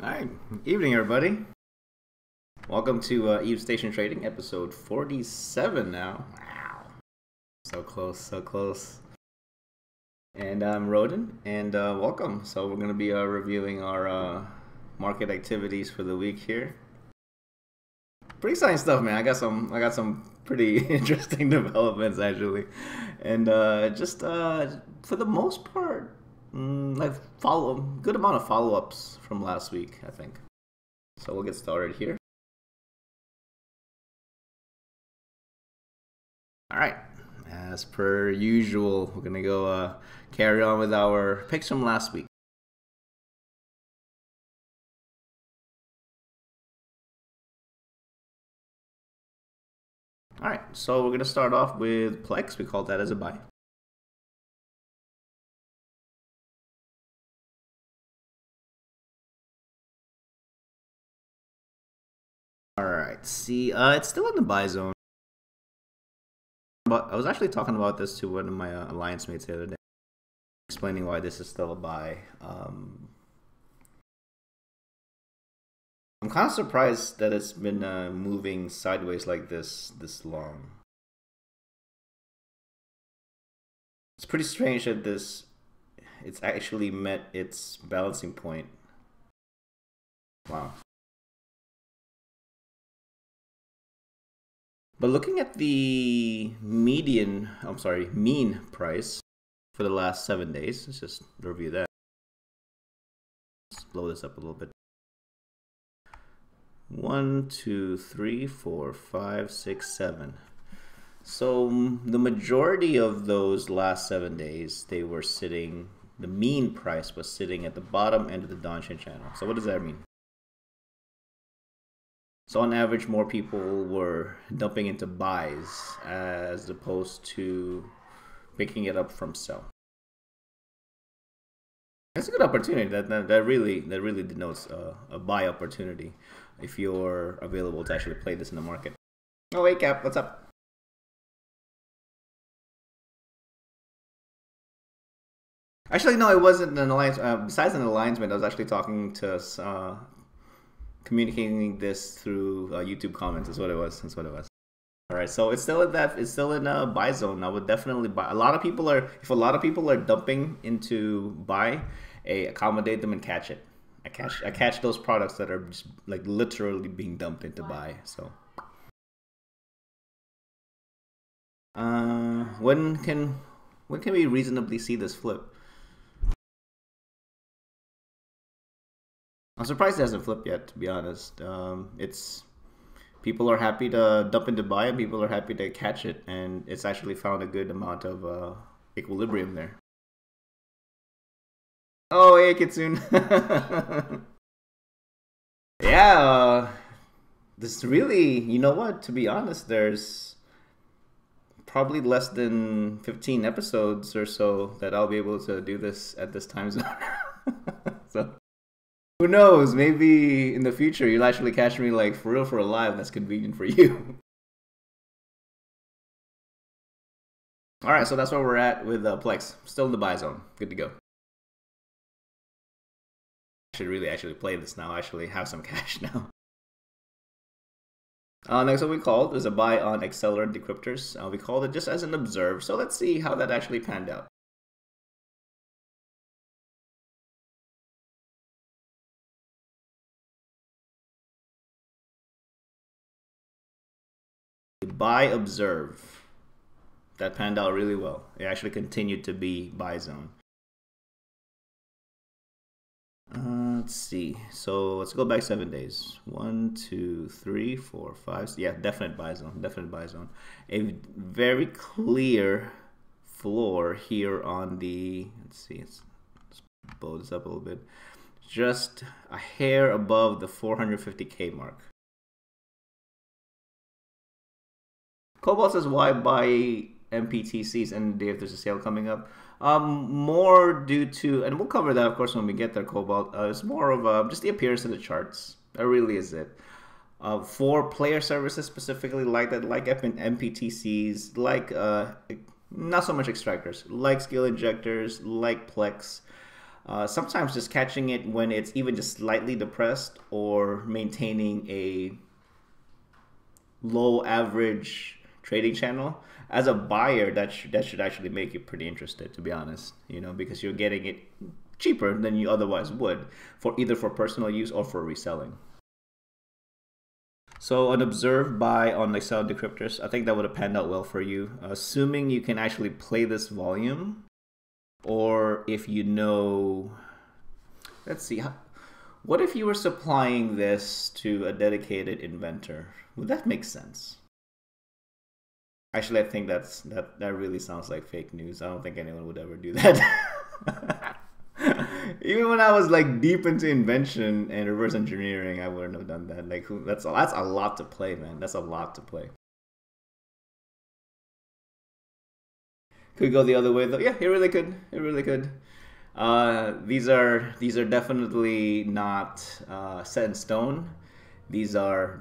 Hi, evening everybody. Welcome to Eve Station Trading, episode 47 now. Wow, so close, so close. And I'm Roden, and welcome. So we're going to be reviewing our market activities for the week here. Pretty exciting stuff, man. I got some pretty interesting developments actually, and just for the most part. Like good amount of follow-ups from last week, I think. So we'll get started here. All right, as per usual, we're gonna go carry on with our picks from last week. All right, so we're gonna start off with Plex. We call that as a buy. Alright, see, it's still in the buy zone. But I was actually talking about this to one of my alliance mates the other day, explaining why this is still a buy. I'm kind of surprised that it's been moving sideways like this long. It's pretty strange that it's actually met its balancing point. Wow. But looking at the mean price for the last 7 days, let's just review that. Let's blow this up a little bit. 1, 2, 3, 4, 5, 6, 7. So the majority of those last 7 days, the mean price was sitting at the bottom end of the downtrend channel. So what does that mean? So on average, more people were dumping into buys as opposed to picking it up from sell. That's a good opportunity. That really denotes a buy opportunity if you're available to actually play this in the market. Oh, hey Cap, what's up? Actually, no, it wasn't an alliance. Besides an alliance, I was actually talking to communicating this through YouTube comments. That's what it was. All right, so it's still in a buy zone. I would definitely buy. If a lot of people are dumping into buy, accommodate them and catch it. I catch those products that are just like literally being dumped into buy. So when can we reasonably see this flip? I'm surprised it hasn't flipped yet, to be honest. People are happy to dump into buy, and people are happy to catch it, and it's actually found a good amount of equilibrium there. Oh, hey, Kitsune. Yeah, this really, you know what? To be honest, there's probably less than 15 episodes or so that I'll be able to do this at this time zone. So. Who knows? Maybe in the future you'll actually catch me like for real for a live. That's convenient for you. All right, so that's where we're at with Plex. Still in the buy zone. Good to go. I should really actually play this now. I actually have some cash now. Next one we called was a buy on Accelerant Decryptors. We called it just as an observe. So let's see how that actually panned out. Buy observe. That panned out really well. It actually continued to be buy zone. Let's see. So let's go back 7 days. 1, 2, 3, 4, 5. Yeah, definite buy zone. Definite buy zone. A very clear floor here on the. Let's see. Let's blow this up a little bit. Just a hair above the 450K mark. Cobalt says, why buy MPTCs and the day if there's a sale coming up? More due to, and we'll cover that of course when we get there, Cobalt. It's more of just the appearance of the charts. That really is it. For player services specifically like that, like MPTCs, like not so much extractors, like skill injectors, like Plex. Sometimes just catching it when it's even just slightly depressed or maintaining a low average trading channel. As a buyer, that should actually make you pretty interested, to be honest. Because you're getting it cheaper than you otherwise would, for either for personal use or for reselling. So an observed buy on like sell decryptors, I think that would have panned out well for you, assuming you can actually play this volume, or if let's see, what if you were supplying this to a dedicated inventor? Would that make sense? Actually, I think that really sounds like fake news. I don't think anyone would ever do that. Even when I was like deep into invention and reverse engineering, I wouldn't have done that. Like, that's a lot to play, man. That's a lot to play. Could go the other way though. Yeah, it really could. It really could. These are definitely not set in stone. These are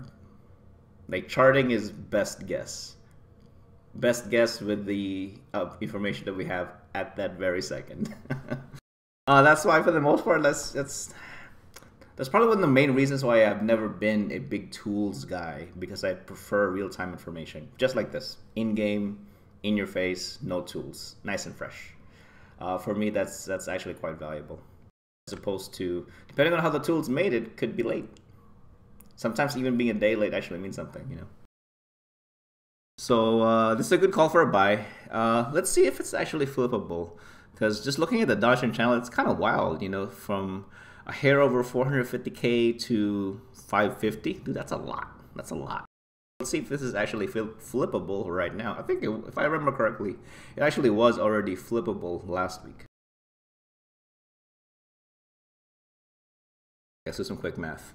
like charting is best guess. Best guess with the information that we have at that very second. That's why, for the most part, that's probably one of the main reasons why I've never been a big tools guy, because I prefer real-time information, just like this, in-game, in your face, no tools, nice and fresh. For me, that's actually quite valuable, as opposed to, depending on how the tool's made, it could be late. Sometimes even being a day late actually means something. So this is a good call for a buy. Let's see if it's actually flippable. Because just looking at the Dodge channel, it's kind of wild, from a hair over 450K to 550. Dude, that's a lot. That's a lot. Let's see if this is actually flippable right now. I think, if I remember correctly, it actually was already flippable last week. Let's do some quick math.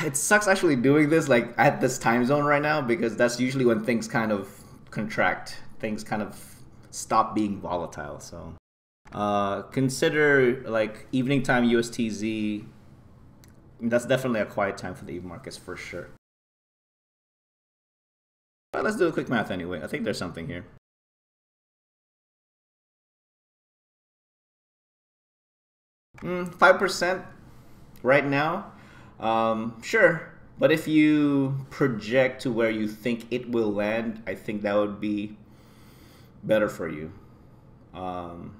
It sucks actually doing this like at this time zone right now, because that's usually when things kind of contract. Things kind of stop being volatile. So consider like evening time USTZ. That's definitely a quiet time for the EVE markets for sure. But let's do a quick math anyway. I think there's something here. Mm, 5% right now. Sure. But if you project to where you think it will land, I think that would be better for you. So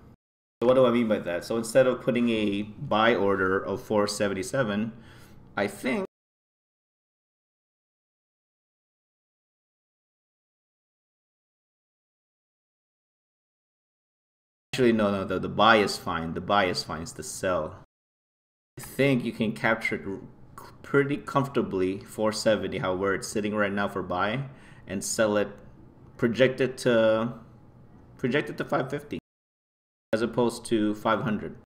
what do I mean by that? So instead of putting a buy order of 477, I think actually no, the buy is fine. The buy is fine. It's the sell. I think you can capture it pretty comfortably 470, how where it's sitting right now for buy, and sell it, project it to 550 as opposed to 500.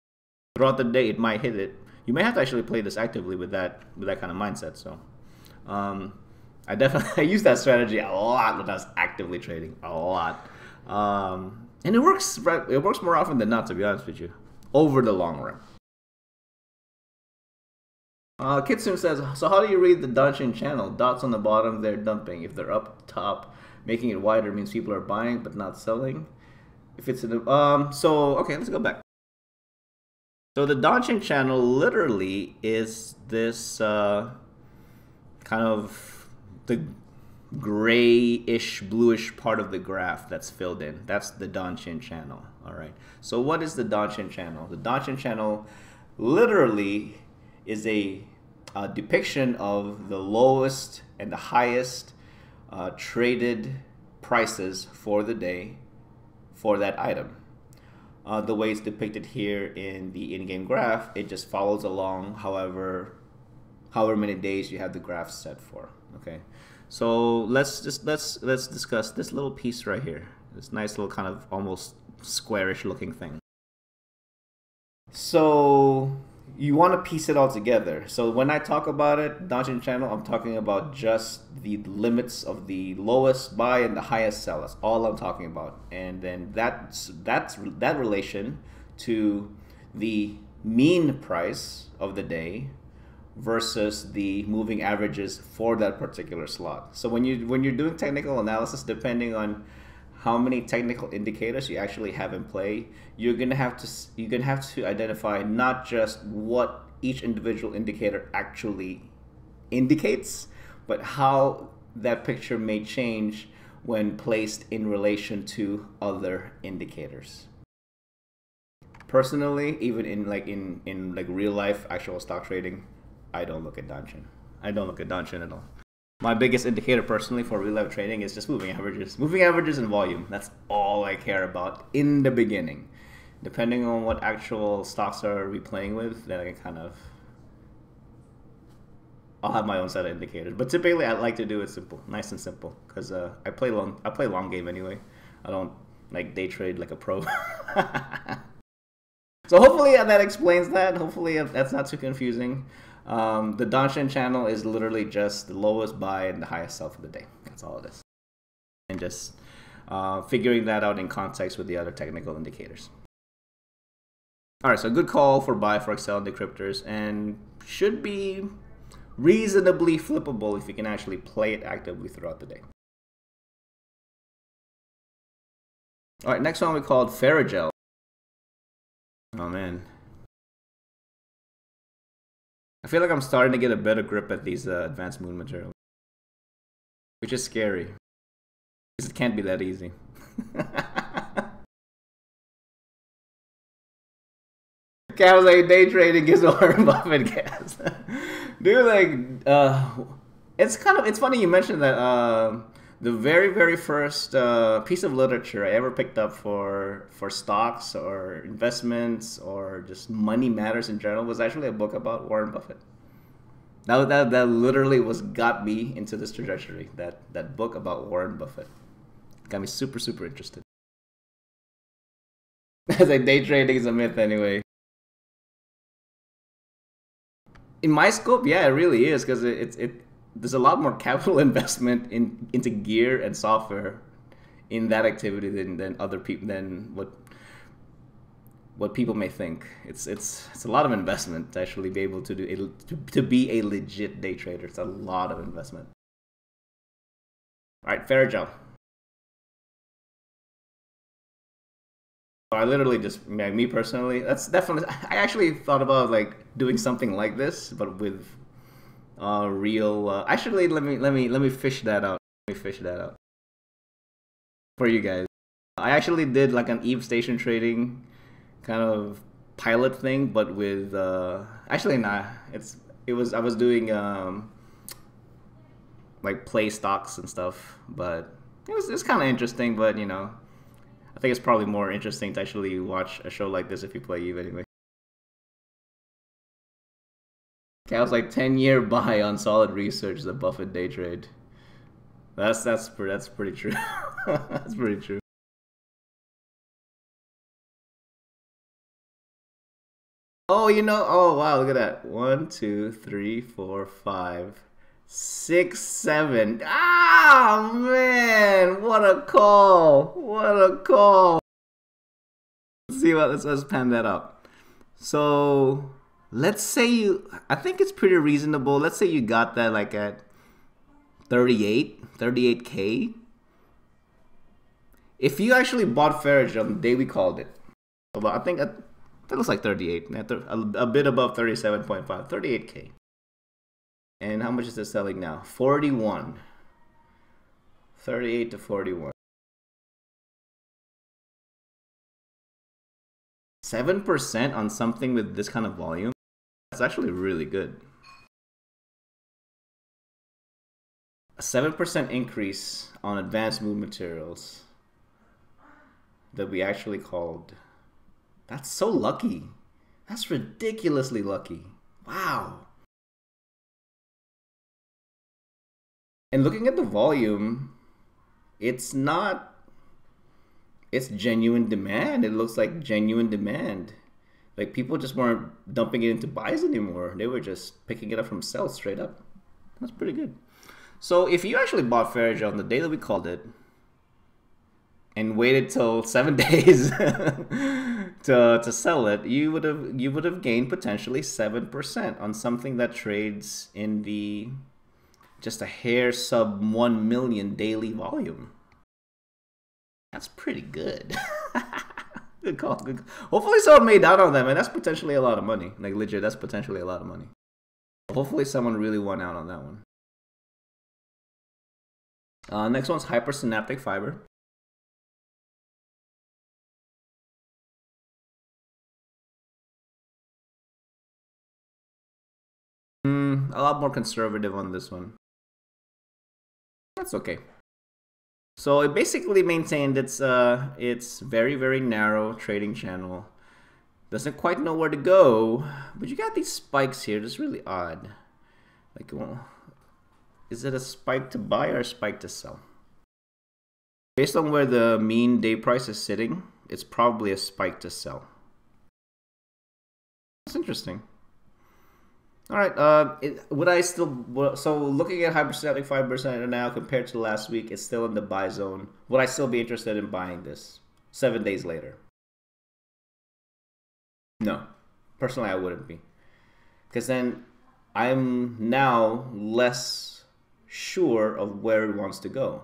Throughout the day it might hit it. You may have to actually play this actively with that kind of mindset. So I definitely I use that strategy a lot when I was actively trading, a lot. And it works more often than not, to be honest with you, over the long run. Kitsune says, so how do you read the Dodge channel? Dots on the bottom, they're dumping. If they're up top, making it wider means people are buying but not selling. If it's in the so okay, let's go back. So the Dodge channel literally is this kind of the grayish, bluish part of the graph that's filled in. That's the Dodge channel. All right. So what is the Dodge channel? The Dodge channel literally is a depiction of the lowest and the highest traded prices for the day for that item. The way it's depicted here in the in-game graph, it just follows along however many days you have the graph set for. Okay, so let's discuss this little piece right here. This nice little kind of almost squarish looking thing. So you want to piece it all together. So when I talk about it, Dodge channel, I'm talking about just the limits of the lowest buy and the highest sell. That's all I'm talking about. And then that relation to the mean price of the day versus the moving averages for that particular slot. So when you're doing technical analysis, depending on how many technical indicators you actually have in play, you're gonna have to identify not just what each individual indicator actually indicates, but how that picture may change when placed in relation to other indicators. Personally, even in real life actual stock trading, I don't look at Danshin. I don't look at Danshin at all. My biggest indicator personally for real life trading is just moving averages and volume. That's all I care about in the beginning. Depending on what actual stocks are we playing with, then I can I'll have my own set of indicators. But typically, I like to do it simple, nice and simple, because I play long game anyway. I don't like day trade like a pro. So hopefully that explains that. Hopefully that's not too confusing. The Danshin channel is literally just the lowest buy and the highest sell for the day. That's all it is. And just figuring that out in context with the other technical indicators. All right, so good call for buy for Excel decryptors, and should be reasonably flippable if you can actually play it actively throughout the day. All right, next one we called Ferrogel. Oh man, I feel like I'm starting to get a better grip at these advanced moon materials, which is scary because it can't be that easy. Cat was like, day trading gives Warren Buffett gas. Dude, it's funny you mentioned that. The very first piece of literature I ever picked up for stocks or investments or just money matters in general was actually a book about Warren Buffett. That literally got me into this trajectory. That book about Warren Buffett got me super interested. As like day trading is a myth anyway. In my scope, yeah, it really is, because there's a lot more capital investment into gear and software in that activity than other people, than what people may think. It's a lot of investment to actually be able to to be a legit day trader. It's a lot of investment. All right, Ferrogel. I literally just, me personally, that's definitely, I actually thought about like doing something like this, but with real. Actually, let me fish that out. Let me fish that out for you guys. I actually did like an Eve station trading kind of pilot thing, but with actually nah. I was doing like play stocks and stuff, but it's kind of interesting. But you know, I think it's probably more interesting to actually watch a show like this if you play Eve anyway. I was like 10-year buy on solid research the Buffett day trade. That's pretty true. That's pretty true. Oh, oh wow, look at that. 1, 2, 3, 4, 5, 6, 7. Ah man, what a call! What a call! Let's pan that up. So let's say I think it's pretty reasonable. Let's say you got that like at 38K. If you actually bought Ferrogel on the day we called it, well, I think that looks like 38, a bit above 37.5, 38K. And how much is it selling now? 41. 38 to 41. 7% on something with this kind of volume. That's actually really good. A 7% increase on advanced moon materials that we actually called. That's so lucky. That's ridiculously lucky. Wow. And looking at the volume, it's genuine demand. It looks like genuine demand. Like people just weren't dumping it into buys anymore. They were just picking it up from sells straight up. That's pretty good. So if you actually bought Ferrogel on the day that we called it and waited till 7 days to sell it, you would have gained potentially 7% on something that trades in the just a hair sub 1 million daily volume. That's pretty good. Good call. Good call. Hopefully someone made out on that, man. That's potentially a lot of money. Like, legit, that's potentially a lot of money. Hopefully someone really won out on that one. Next one's hypersynaptic fiber. A lot more conservative on this one. That's okay. So it basically maintained its very, very narrow trading channel. Doesn't quite know where to go, but you got these spikes here. That's really odd. Like, well, is it a spike to buy or a spike to sell? Based on where the mean day price is sitting, it's probably a spike to sell. That's interesting. All right, would I still, so looking at hypersynaptic 5% now compared to last week, it's still in the buy zone. Would I still be interested in buying this 7 days later? No, personally I wouldn't be. Because then I'm now less sure of where it wants to go.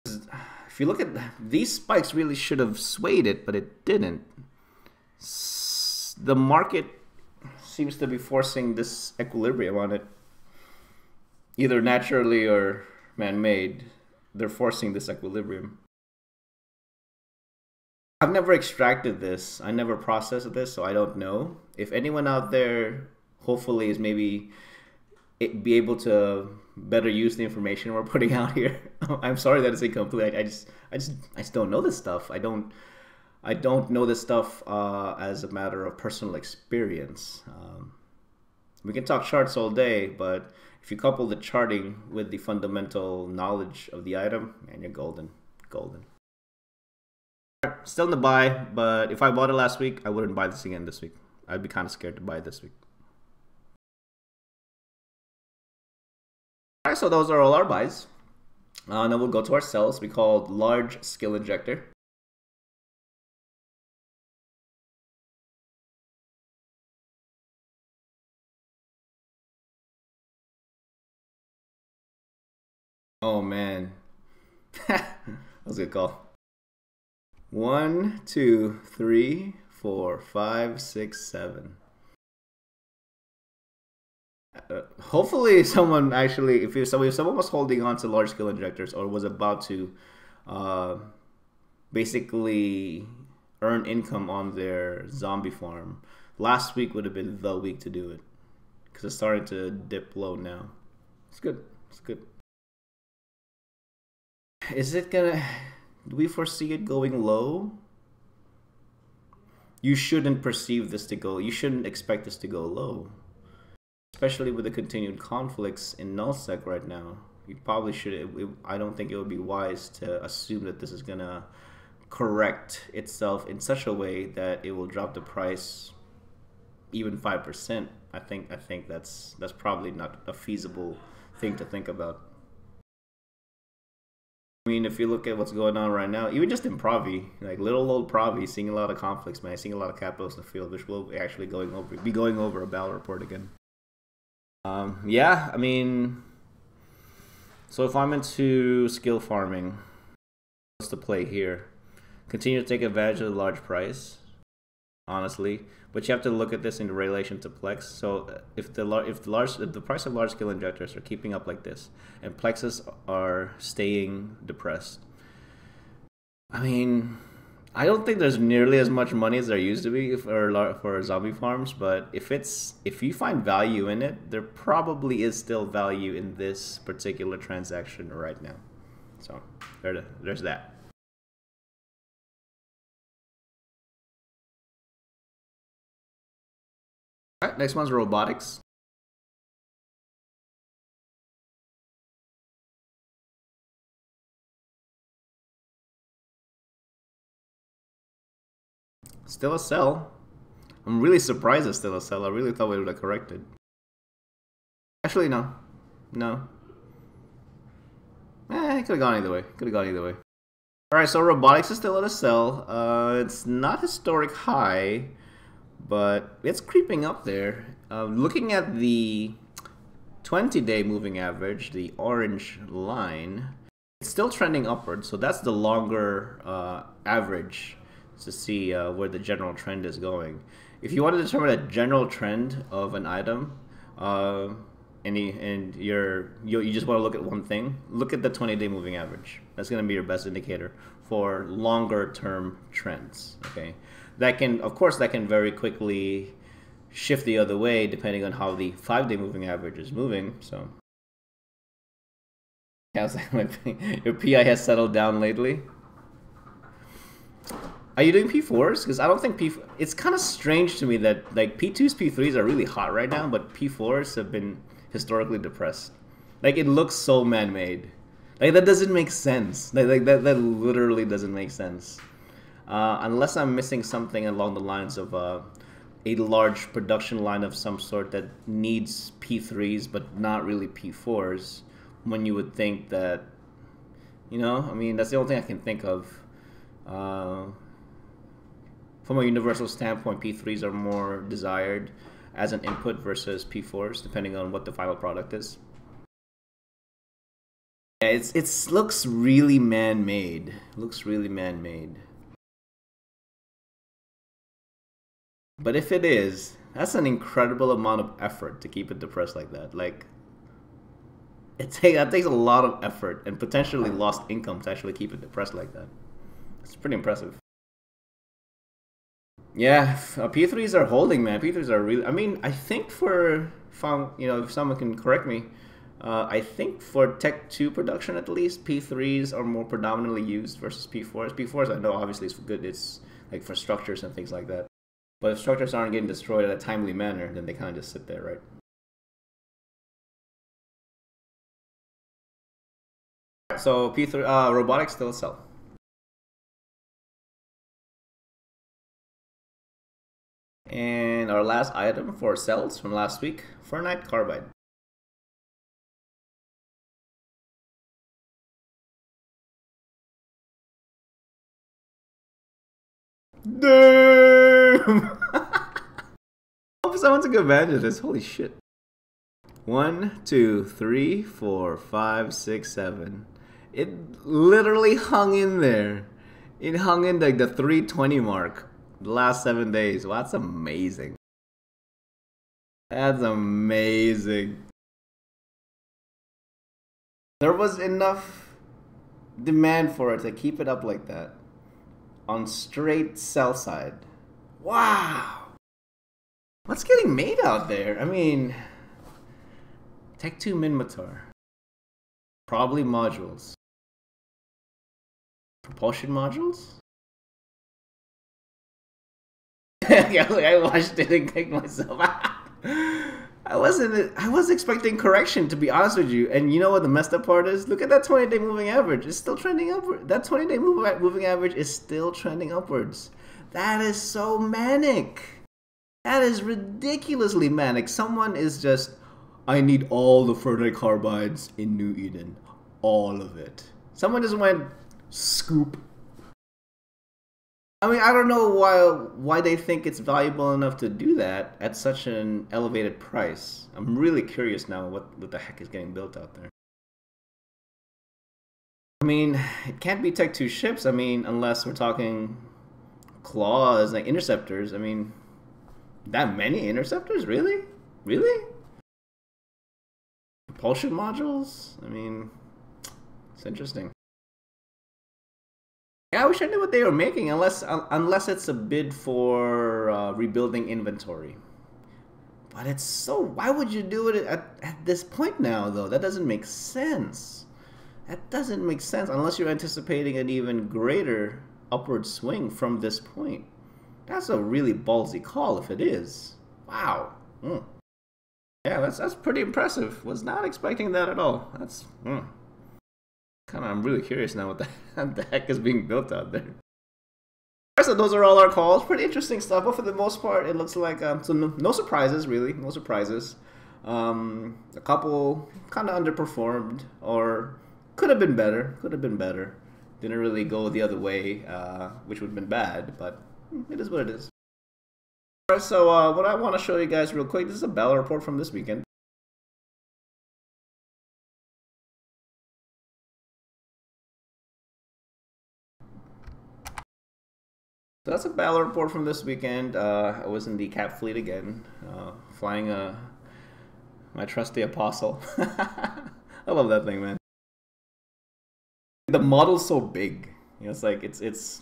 If you look at these spikes, really should have swayed it, but it didn't. The market seems to be forcing this equilibrium on it. Either naturally or man-made, they're forcing this equilibrium. I've never extracted this. I never processed this, so I don't know. If anyone out there, hopefully, is maybe be able to better use the information we're putting out here. I'm sorry that it's incomplete. I just don't know this stuff. I don't know this stuff as a matter of personal experience. We can talk charts all day, but if you couple the charting with the fundamental knowledge of the item, man, you're golden. Golden. Still in the buy, but if I bought it last week, I wouldn't buy this again this week. I'd be kind of scared to buy it this week. All right, so those are all our buys. Now we'll go to our sells. We called large skill injector. Oh man, that was a good call. 1, 2, 3, 4, 5, 6, 7. Hopefully, someone actually, if someone was holding on to large skill injectors or was about to basically earn income on their zombie farm, last week would have been the week to do it because it's starting to dip low now. It's good. It's good. Is it gonna? Do we foresee it going low? You shouldn't perceive this to go. You shouldn't expect this to go low, especially with the continued conflicts in nullsec right now. You probably should. I don't think it would be wise to assume that this is gonna correct itself in such a way that it will drop the price even 5%. I think that's probably not a feasible thing to think about. I mean, if you look at what's going on right now, even just in Provi, like little old Provi, seeing a lot of conflicts, man, seeing a lot of capitals in the field, which will actually be going over a battle report again. Yeah, I mean, so if I'm into skill farming, what's the play here? Continue to take advantage of the large price, honestly, but you have to look at this in relation to Plex. So if the price of large scale injectors are keeping up like this, and Plexes are staying depressed, I mean, I don't think there's nearly as much money as there used to be for zombie farms. But if you find value in it, there probably is still value in this particular transaction right now. So there's that. All right, next one's robotics. Still a sell. I'm really surprised it's still a sell. I really thought we would have corrected. Actually, no. No. It could have gone either way. Could have gone either way. Alright, so robotics is still at a sell. It's not historic high, but it's creeping up there. Looking at the 20-day moving average, the orange line, it's still trending upwards. So that's the longer average to see where the general trend is going. If you want to determine a general trend of an item, and you just want to look at one thing, look at the 20-day moving average. That's going to be your best indicator for longer term trends. Okay, that can, of course, that can very quickly shift the other way depending on how the 5-day moving average is moving. So your PI has settled down lately. Are you doing P4s? Because I don't think it's kind of strange to me that like P2s, P3s are really hot right now, but P4s have been historically depressed. Like, it looks so man-made. Like, that doesn't make sense. Like that literally doesn't make sense. Unless I'm missing something along the lines of a large production line of some sort that needs P3s but not really P4s, when you would think that, you know, I mean, that's the only thing I can think of. From a universal standpoint, P3s are more desired as an input versus P4s, depending on what the final product is. Yeah, it looks really man-made. Looks really man-made. But if it is, that's an incredible amount of effort to keep it depressed like that. Like, that takes a lot of effort and potentially lost income to actually keep it depressed like that. It's pretty impressive. Yeah, P3s are holding, man. P3s are really. I mean, I think if someone can correct me, I think for Tech 2 production at least, P3s are more predominantly used versus P4s. P4s, I know, obviously, is good. It's like for structures and things like that. But if structures aren't getting destroyed in a timely manner, then they kind of just sit there, right? So P3 robotics still sell. And our last item for cells from last week, ferrite carbide. Damn! Hope someone took advantage of this. Holy shit. 1, 2, 3, 4, 5, 6, 7. It literally hung in there. It hung in like the 320 mark the last 7 days. Wow, that's amazing. That's amazing. There was enough demand for it to keep it up like that on straight sell side. Wow. What's getting made out there? I mean, Tech 2 Minmatar. Probably modules. Propulsion modules? I watched it and kicked myself. I was expecting correction, to be honest with you. And you know what the messed up part is? Look at that 20-day moving average. It's still trending upward. That 20-day moving average is still trending upwards. That is so manic. That is ridiculously manic. Someone is just, I need all the ferrite carbides in New Eden. All of it. Someone just went, scoop. I mean, I don't know why they think it's valuable enough to do that at such an elevated price. I'm really curious now what the heck is getting built out there. I mean, it can't be Tech 2 ships. I mean, unless we're talking claws, like interceptors. I mean, that many interceptors? Really? Really? Propulsion modules? I mean, it's interesting. Yeah, I wish I knew what they were making, unless it's a bid for rebuilding inventory. But it's so, why would you do it at this point now, though? That doesn't make sense. That doesn't make sense unless you're anticipating an even greater upward swing from this point. That's a really ballsy call if it is. Wow. Yeah, that's pretty impressive. Was not expecting that at all. That's I'm really curious now what the heck is being built out there. So those are all our calls. Pretty interesting stuff, but for the most part, it looks like so no surprises really. No surprises. A couple kind of underperformed, or could have been better. Could have been better. Didn't really go the other way, which would have been bad, but it is what it is. Alright, so what I want to show you guys real quick. This is a Bell report from this weekend. So that's a battle report from this weekend. I was in the Cap Fleet again, flying my trusty Apostle. I love that thing, man. The model's so big. You know, it's like it's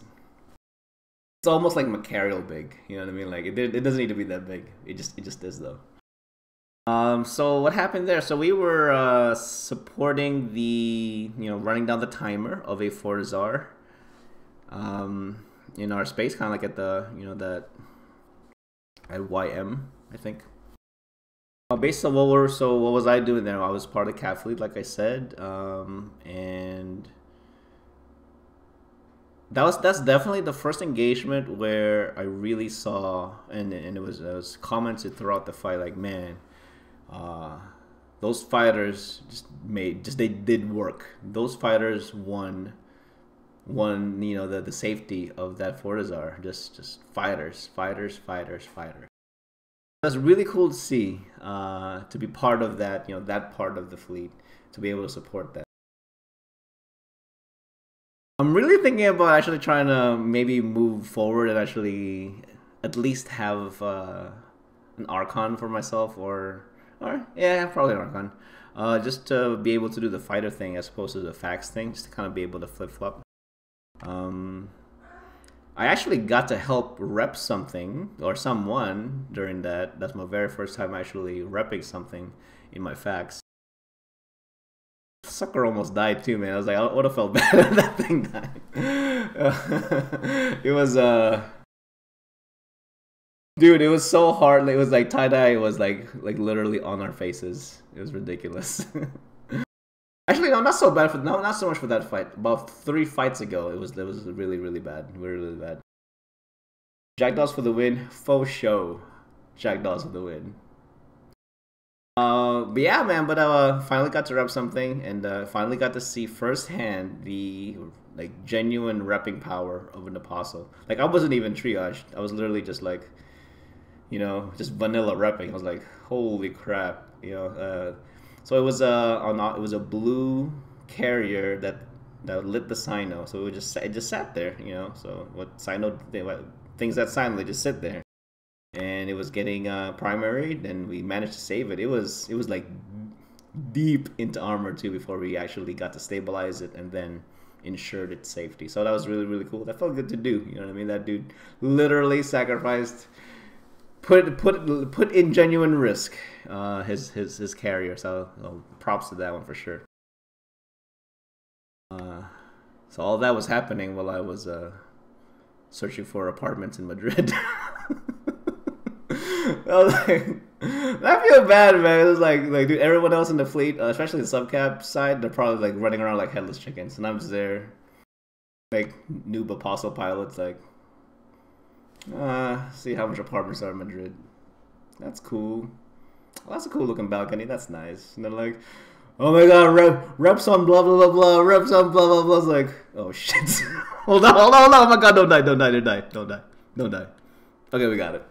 almost like Macarial big. You know what I mean? Like it doesn't need to be that big. It just is though. So what happened there? So we were supporting the running down the timer of a Fortizar. In our space, kind of like at the that at YM, I think. Based on what was I doing there? I was part of the Cat Fleet, like I said, and that's definitely the first engagement where I really saw, and it was commented throughout the fight, like, man, those fighters they did work. Those fighters won the safety of that Fortizar. Just fighters. That's really cool to see, to be part of that, that part of the fleet, to be able to support that. I'm really thinking about actually trying to maybe move forward and actually at least have an Archon for myself, or yeah, probably an Archon, just to be able to do the fighter thing as opposed to the fax thing, just to kind of be able to flip-flop. I actually got to help rep something or someone during that. That's my very first time actually repping something in my fax. Sucker almost died too, man. I was like, I would have felt bad if that thing died. It was dude, it was so hard. It was like tie-dye was like literally on our faces. It was ridiculous. Actually, no, not so bad not so much for that fight. About 3 fights ago, it was really bad, really bad. Jackdaws for the win, faux show. Jackdaws for the win. But yeah, man. But finally got to rep something, and finally got to see firsthand the genuine repping power of an Apostle. Like, I wasn't even triaged. I was literally just like, just vanilla repping. I was like, holy crap, So it was a blue carrier that lit the Sino. So it just sat there, So what things that Sino, they just sit there, and it was getting primaried, and we managed to save it. It was like deep into armor too before we actually got to stabilize it and then ensured its safety. So that was really cool. That felt good to do. You know what I mean? That dude literally sacrificed. Put in genuine risk his carrier, so props to that one for sure. So all that was happening while I was searching for apartments in Madrid. I feel bad, man. It was like dude, everyone else in the fleet, especially the subcap side, they're probably like running around like headless chickens, and I'm just there, like noob Apostle pilots, like. See how much apartments are in Madrid. That's cool. Well, that's a cool looking balcony. That's nice. And they're like, oh my god, reps on blah blah blah blah, reps on blah blah blah. It's like, oh shit. hold on. Oh my god, don't die. Okay, we got it.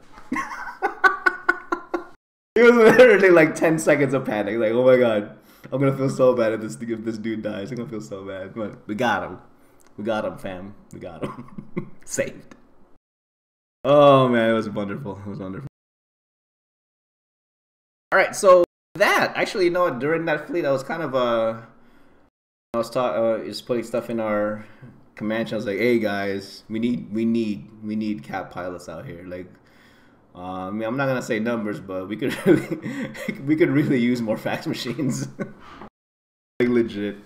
It was literally like 10 seconds of panic. Like, oh my god, I'm gonna feel so bad if this dude dies. I'm gonna feel so bad. But we got him. We got him, fam. We got him. Saved. Oh man, it was wonderful. It was wonderful. All right, so that actually, during that fleet, I was kind of just putting stuff in our command channel. I was like, hey guys, we need Cap pilots out here. Like, I mean, I'm not gonna say numbers, but we could really use more fax machines. Like, legit,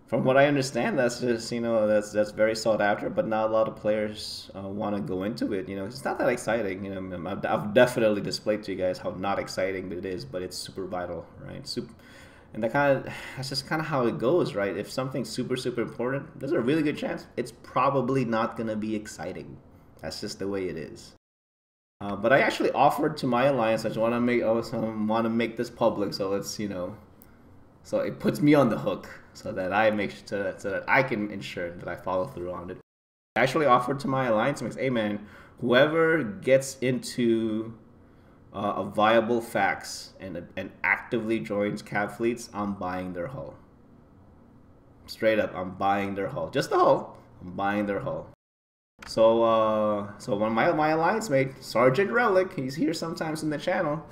From what I understand, that's just that's very sought after, but not a lot of players want to go into it. It's not that exciting. I've definitely displayed to you guys how not exciting it is, but it's super vital, right? And that's just kind of how it goes, right? If something's super important, there's a really good chance it's probably not gonna be exciting. That's just the way it is. But I actually offered to my alliance. I just want to make this public, so let's so it puts me on the hook, so that I so that I can ensure that I follow through on it. I actually offered to my alliance, hey man, whoever gets into a viable fax and actively joins Cap fleets, I'm buying their hull. Straight up, I'm buying their hull. Just the hull. I'm buying their hull. So one of my alliance mate, Sergeant Relic, he's here sometimes in the channel.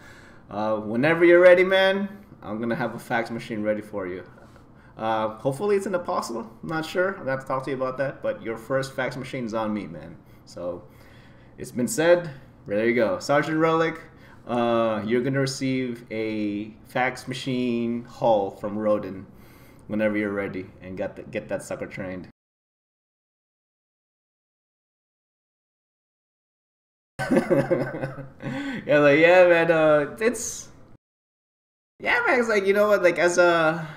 Whenever you're ready, man, I'm gonna have a fax machine ready for you. Hopefully it's an apostle. I'm not sure. I'm gonna have to talk to you about that. But your first fax machine is on me, man. So it's been said. There you go, Sergeant Relic. You're gonna receive a fax machine haul from Rodin whenever you're ready, and get that sucker trained. Yeah, like yeah, man. It's yeah, man. It's like you know what, like as a,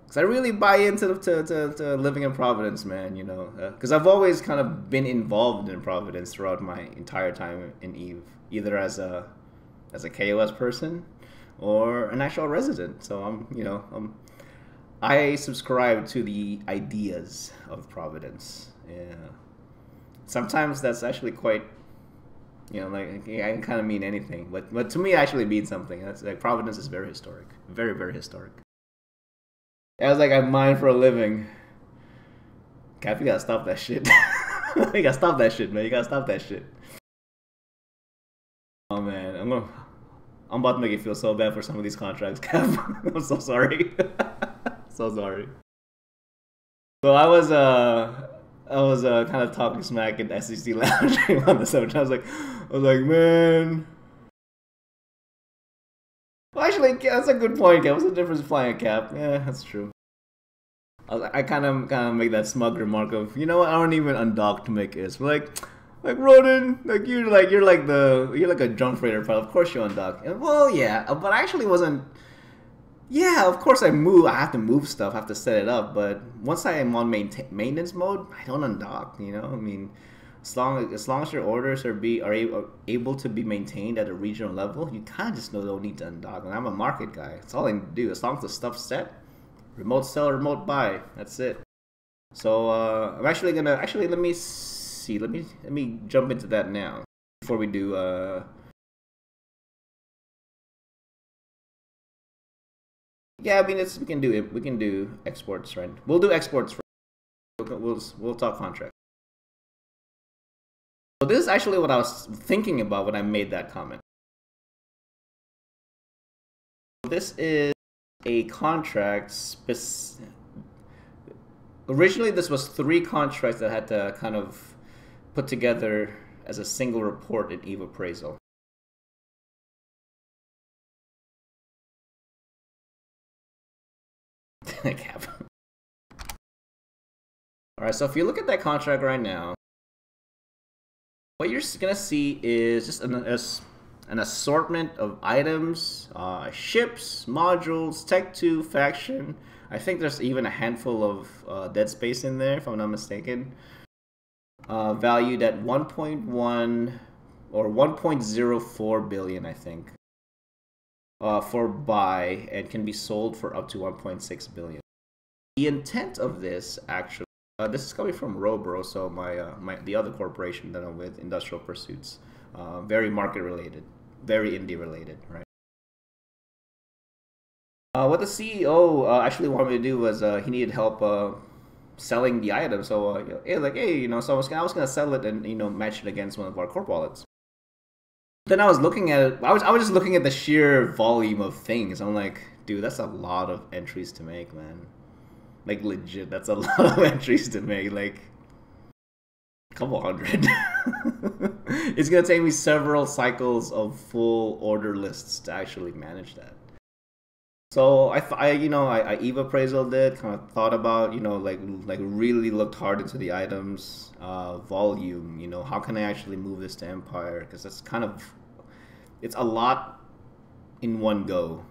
cause I really buy into to living in Providence, man. You know, because I've always kind of been involved in Providence throughout my entire time in Eve, either as a KOS person or an actual resident. So I subscribe to the ideas of Providence. Yeah. Sometimes that's actually quite, like I can kind of mean anything, but to me, it actually means something. That's like Providence is very historic, very very historic. I was like, I mine for a living. Cap, you gotta stop that shit. You gotta stop that shit, man. You gotta stop that shit. Oh man, I'm about to make you feel so bad for some of these contracts, Cap. I'm so sorry. So sorry. So I was kind of talking smack at SEC Lounge on the subject. I was like, man. Well, actually, that's a good point, Cap. What's the difference flying a cap? Yeah, that's true. I kind of make that smug remark of, you know what? I don't even undock to make it. Like Rodin, you're like a jump freighter pilot. Of course you undock. And, well, yeah, but I actually wasn't. Yeah, of course I move. I have to move stuff. I have to set it up. But once I am on maintenance mode, I don't undock. You know, I mean, as long as your orders are able to be maintained at a regional level, you kind of just don't need to undock. And I'm a market guy. That's all I need to do. As long as the stuff's set, remote sell, remote buy. That's it. So I'm actually gonna let me see. Let me jump into that now before we do. Yeah, I mean we can do exports, right? We'll do exports first. We'll talk contract. So this is actually what I was thinking about when I made that comment. This is a contract. Originally, this was 3 contracts that I had to kind of put together as a single report in Eve appraisal. Alright, so if you look at that contract right now, what you're going to see is just an assortment of items, ships, modules, Tech 2, faction. I think there's even a handful of dead space in there, if I'm not mistaken. Valued at 1.1 or 1.04 billion, I think, for buy, and can be sold for up to 1.6 billion. The intent of this, actually, this is coming from Robro, so the other corporation that I'm with, Industrial Pursuits, very market related, very indie related, right? What the CEO actually wanted me to do was he needed help selling the item. So so I was gonna sell it and match it against one of our corp wallets. Then I was looking at it. I was just looking at the sheer volume of things. I'm like, dude, that's a lot of entries to make, man. Like legit, that's a lot of entries to make. Like a couple hundred. It's gonna take me several cycles of full order lists to actually manage that. So I Eve appraisal did, kind of thought about, like really looked hard into the items, volume, how can I actually move this to Empire? Because that's it's a lot in one go.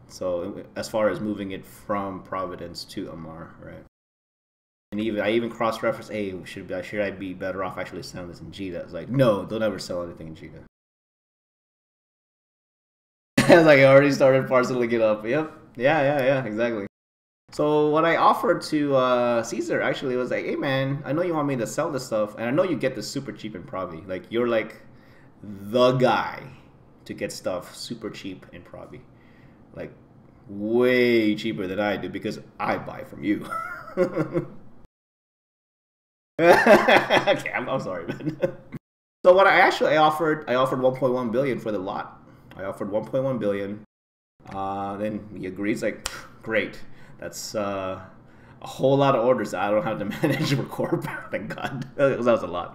So as far as moving it from Providence to Amar, right? And I even cross-referenced, hey, should I be better off actually selling this in Jeddah? It's like, no, don't ever sell anything in Jeddah. I was like, I already started parceling it up. Yep. Yeah, exactly. So what I offered to Caesar actually was like, hey man, I know you want me to sell this stuff, and I know you get this super cheap in Provi. Like, you're like the guy to get stuff super cheap in Provi. Like, way cheaper than I do because I buy from you. Okay, I'm sorry, man. So what I offered 1.1 billion for the lot. I offered 1.1 billion. Then he agrees, like, great. That's a whole lot of orders I don't have to manage for corp. Thank God, that was a lot.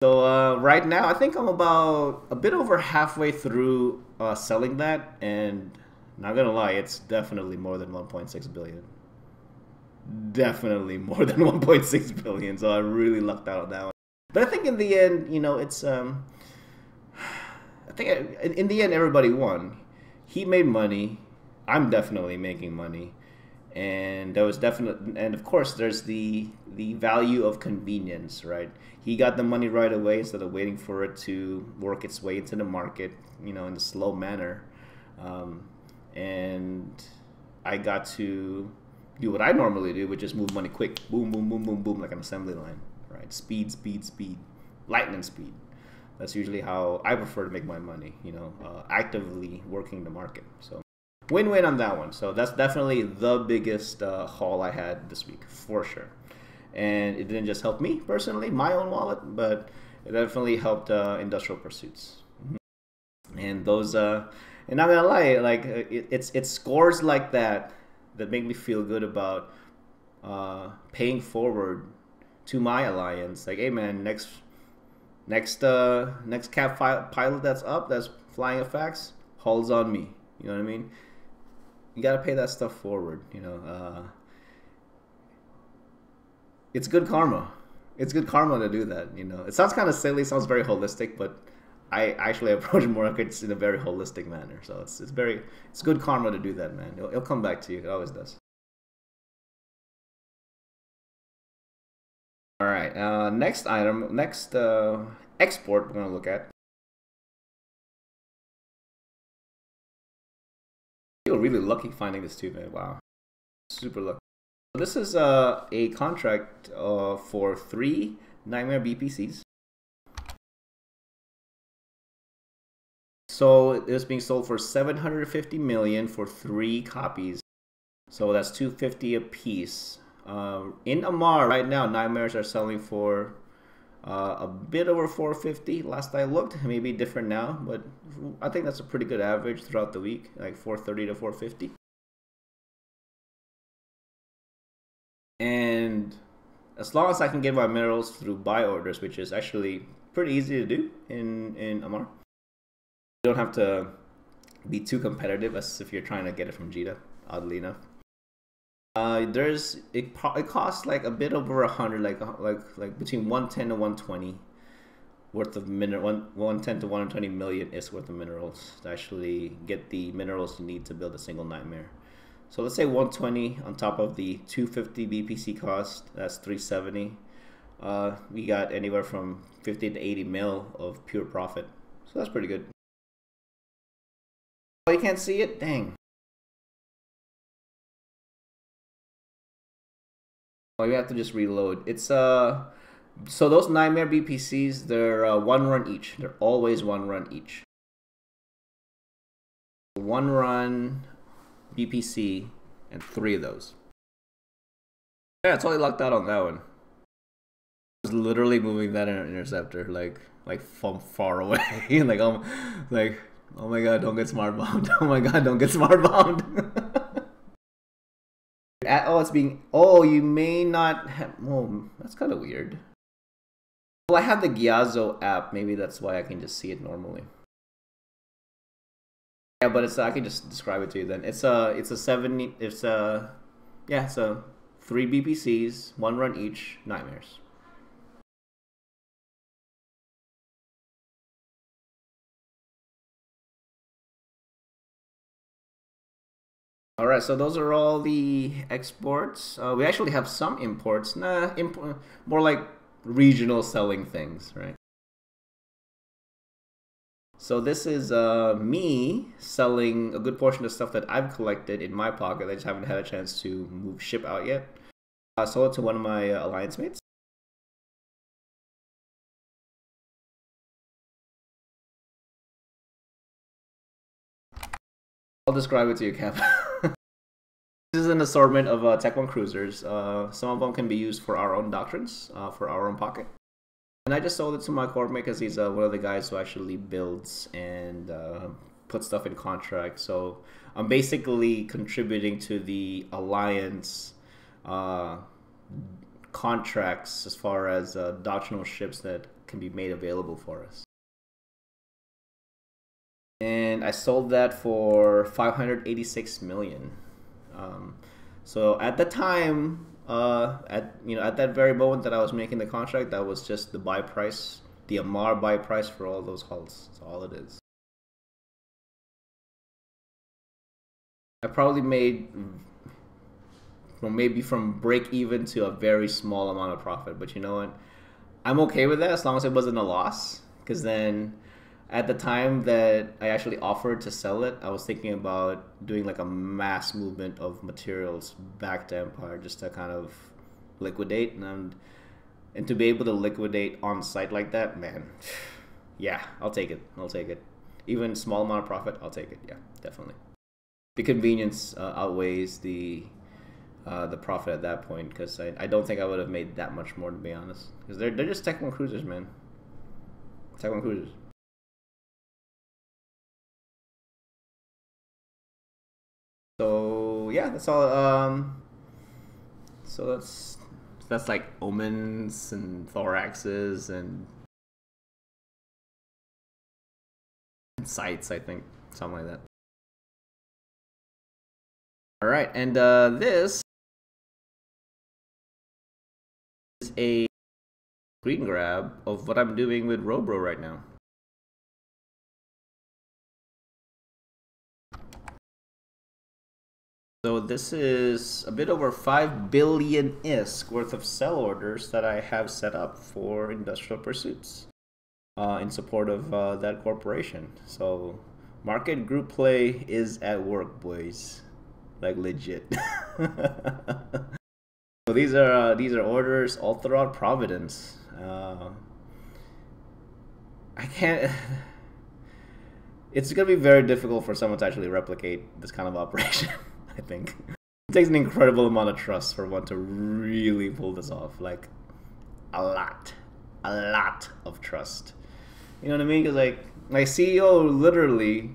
So right now, I think I'm about a bit over halfway through selling that, and not gonna lie, it's definitely more than 1.6 billion. Definitely more than 1.6 billion. So I really lucked out on that one. But I think in the end, it's I think in the end everybody won. He made money. I'm definitely making money, and there was definitely, and of course there's the value of convenience, right? He got the money right away instead of waiting for it to work its way into the market, in a slow manner, and I got to do what I normally do, which is move money quick, boom, boom, boom, boom, boom, like an assembly line, right? Speed, speed, speed, lightning speed. That's usually how I prefer to make my money, actively working the market. So win-win on that one. So that's definitely the biggest haul I had this week, for sure. And it didn't just help me personally, my own wallet, but it definitely helped Industrial Pursuits. And those, and not gonna lie, like it's scores like that that make me feel good about paying forward to my alliance. Like, hey man, next cap pilot that's up, that's flying a fax, hauls on me. You know what I mean? You gotta pay that stuff forward. It's good karma. It's good karma to do that. It sounds kind of silly, sounds very holistic, but I actually approach markets in a very holistic manner. So it's good karma to do that, man. It'll come back to you. It always does. All right. Next item, next export we're gonna look at. I feel really lucky finding this too, man. Wow, super lucky. This is a contract for 3 Nightmare BPCs. So it was being sold for 750 million for 3 copies. So that's 250 a piece. In Amar right now, Nightmares are selling for a bit over 450. Last I looked, maybe different now, but I think that's a pretty good average throughout the week, like 430 to 450. And as long as I can get my minerals through buy orders, which is actually pretty easy to do in Amar, you don't have to be too competitive as if you're trying to get it from Jita, oddly enough. It costs like a bit over 100, like between 110 to 120 worth of mineral, 110 to 120 million is worth of minerals to actually get the minerals you need to build a single Nightmare. So let's say 120 on top of the 250 BPC cost, that's 370. We got anywhere from 50 to 80 mil of pure profit. So that's pretty good. Oh, you can't see it? Dang. Oh, you have to just reload. It's so those Nightmare BPCs, they're 1 run each. They're always 1 run each. 1 run BPC and 3 of those. Yeah, totally lucked out on that one. I was literally moving that in an interceptor, like from far away. like oh my god, don't get smart bombed. Oh my god, don't get smart bombed. It's being. Oh, you may not have. Oh, that's kind of weird. Well, I have the Gyazo app. Maybe that's why I can just see it normally. Yeah, but I can just describe it to you then. It's a 70. It's a 3 BPCs, 1 run each, Nightmares. All right, so those are all the exports. We actually have some imports. Nah, more like regional selling things, right? So this is me selling a good portion of stuff that I've collected in my pocket. I just haven't had a chance to ship out yet. I sold it to one of my alliance mates. I'll describe it to you, Cap. This is an assortment of Tech 1 cruisers. Some of them can be used for our own doctrines, for our own pocket. And I just sold it to my corp mate because he's one of the guys who actually builds and puts stuff in contract. So I'm basically contributing to the alliance contracts as far as doctrinal ships that can be made available for us. And I sold that for 586 million. So at the time, at that very moment that I was making the contract, that was just the buy price, the Amar buy price for all those hulls. That's all it is. I probably made maybe from break even to a very small amount of profit, but you know what? I'm okay with that as long as it wasn't a loss, because then at the time that I actually offered to sell it, I was thinking about doing like a mass movement of materials back to Empire just to kind of liquidate, and to be able to liquidate on site like that, man, yeah, I'll take it. I'll take it. Even small amount of profit, I'll take it. Yeah, definitely. The convenience outweighs the profit at that point, because I don't think I would have made that much more, to be honest, because they're just Tech 1 cruisers, man. Tech 1 cruisers. So yeah, that's all. So that's like omens and thoraxes and sights, I think, something like that. All right, and this is a screen grab of what I'm doing with Robro right now. So this is a bit over 5 billion ISK worth of sell orders that I have set up for industrial pursuits in support of that corporation. So market group play is at work, boys, like legit. So these are orders all throughout Providence. I can't. It's gonna be very difficult for someone to actually replicate this kind of operation. I think it takes an incredible amount of trust for one to really pull this off. Like a lot of trust. You know what I mean? Because like my CEO literally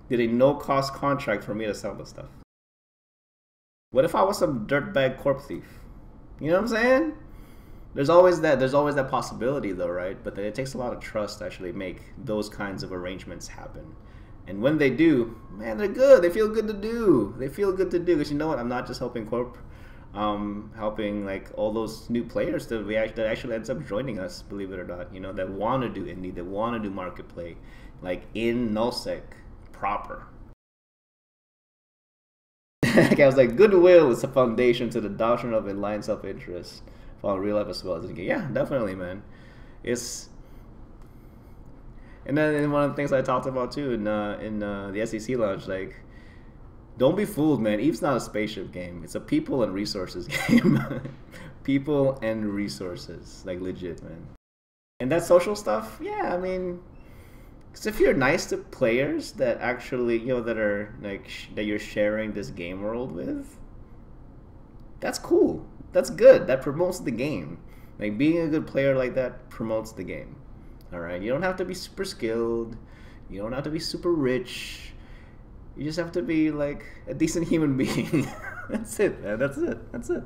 did a no-cost contract for me to sell this stuff. What if I was some dirtbag corp thief? You know what I'm saying? There's always that possibility, though, right? But it takes a lot of trust to actually make those kinds of arrangements happen. And when they do, man, they're good. They feel good to do. They feel good to do. Because you know what? I'm not just helping corp, helping like all those new players that actually ends up joining us, believe it or not. You know, that want to do indie, that want to do market play, like in nullsec proper. Like I was like, goodwill is a foundation to the doctrine of enlightened self-interest, following real life as well as in the game. Yeah, definitely, man. And then one of the things I talked about too in the SEC launch, like, don't be fooled, man. EVE's not a spaceship game. It's a people and resources game. People and resources, like legit, man. And that social stuff, yeah, I mean, because if you're nice to players that actually, you know, that are like that you're sharing this game world with, that's cool. That's good. That promotes the game. Like being a good player like that promotes the game. All right, you don't have to be super skilled. You don't have to be super rich. You just have to be like a decent human being. That's it, man. That's it. That's it.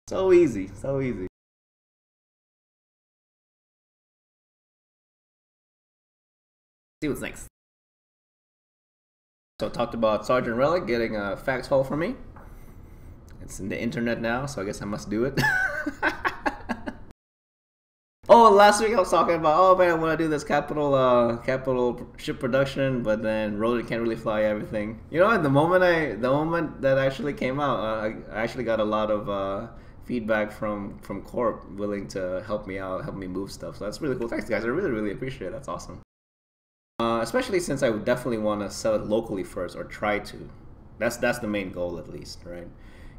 So easy. So easy. See what's next. So I talked about Sergeant Relic getting a fax file from me. It's in the internet now, so I guess I must do it. Oh, last week I was talking about, oh man, I want to do this capital ship production, but then Rodent can't really fly everything. You know what? The moment that actually came out, I actually got a lot of feedback from Corp willing to help me out, help me move stuff. So that's really cool. Thanks, guys. I really appreciate it. That's awesome. Especially since I would definitely want to sell it locally first, or try to. That's the main goal, at least, right?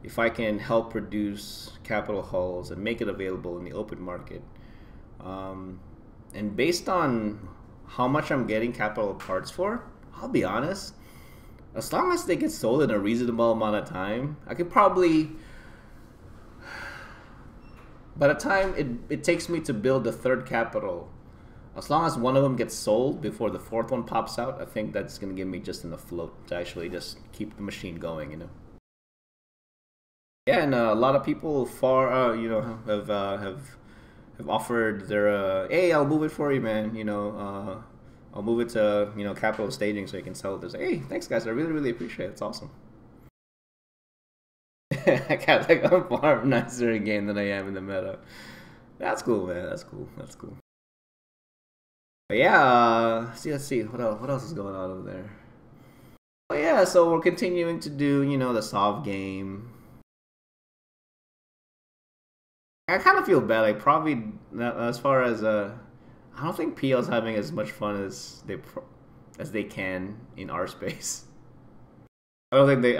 If I can help produce capital hulls and make it available in the open market. And based on how much I'm getting capital parts for, I'll be honest, As long as they get sold in a reasonable amount of time, I could probably. By the time it takes me to build the third capital, as long as one of them gets sold before the fourth one pops out, I think that's going to give me just enough float to actually just keep the machine going, you know. Yeah, and a lot of people have offered their, hey, I'll move it for you, man. I'll move it to capital staging so you can sell it. There's like, hey, thanks guys, I really appreciate it. It's awesome. I got like I'm far nicer in game than I am in the meta. That's cool, man. That's cool. That's cool. But yeah, let's see what else is going on over there. Oh yeah, so we're continuing to do the soft game. I kind of feel bad, like probably as far as I don't think PL's having as much fun as they can in our space. I don't think they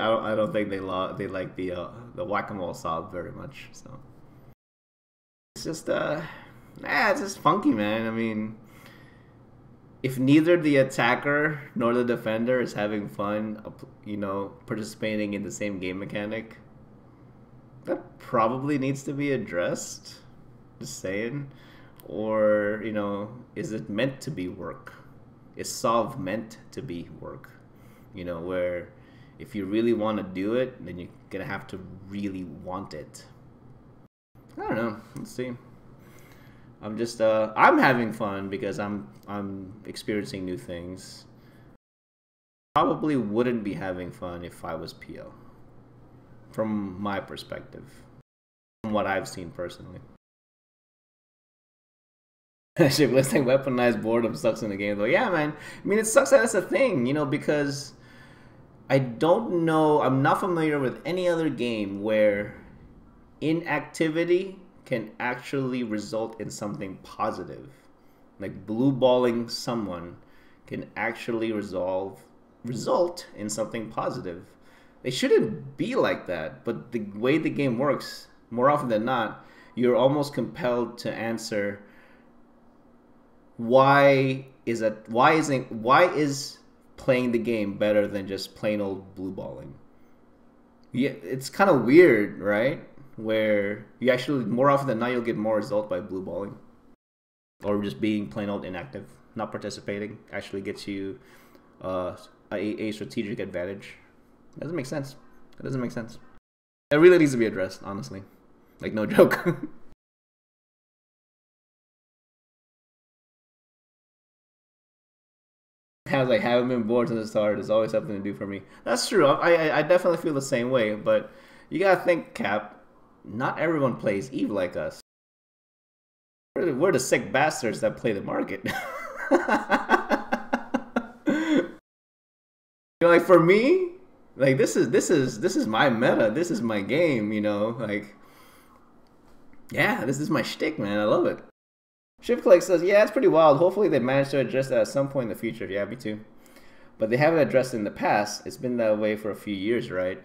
like the whack-a-mole sob very much. So it's just it's just funky, man. I mean, if neither the attacker nor the defender is having fun, participating in the same game mechanic, that probably needs to be addressed. Just saying. Or, is it meant to be work? Is Sov meant to be work? Where if you really want to do it, then you're going to have to really want it. I don't know. Let's see. I'm just, I'm having fun because I'm experiencing new things. Probably wouldn't be having fun if I was PL. From my perspective. From what I've seen personally. Let's say weaponized boredom sucks in the game though. Yeah, man. I mean, it sucks that that's a thing, because I don't know, I'm not familiar with any other game where inactivity can actually result in something positive. Like blue balling someone can actually result in something positive. They shouldn't be like that, but the way the game works, more often than not, you're almost compelled to answer why is playing the game better than just plain old blue balling? Yeah, it's kind of weird, right? Where you actually, more often than not, you'll get more result by blue balling. Or just being plain old inactive. Not participating actually gets you a strategic advantage. It doesn't make sense. It doesn't make sense. It really needs to be addressed, honestly. Like, no joke. I was like, haven't been bored since the start. There's always something to do for me. That's true. I definitely feel the same way. But you gotta think, Cap. Not everyone plays Eve like us. We're the sick bastards that play the market. Like for me, like this is my meta. This is my game. Like yeah, this is my shtick, man. I love it. ShiftClick says, yeah, it's pretty wild. Hopefully they manage to address that at some point in the future. Yeah, me too. But they haven't addressed it in the past. It's been that way for a few years, right?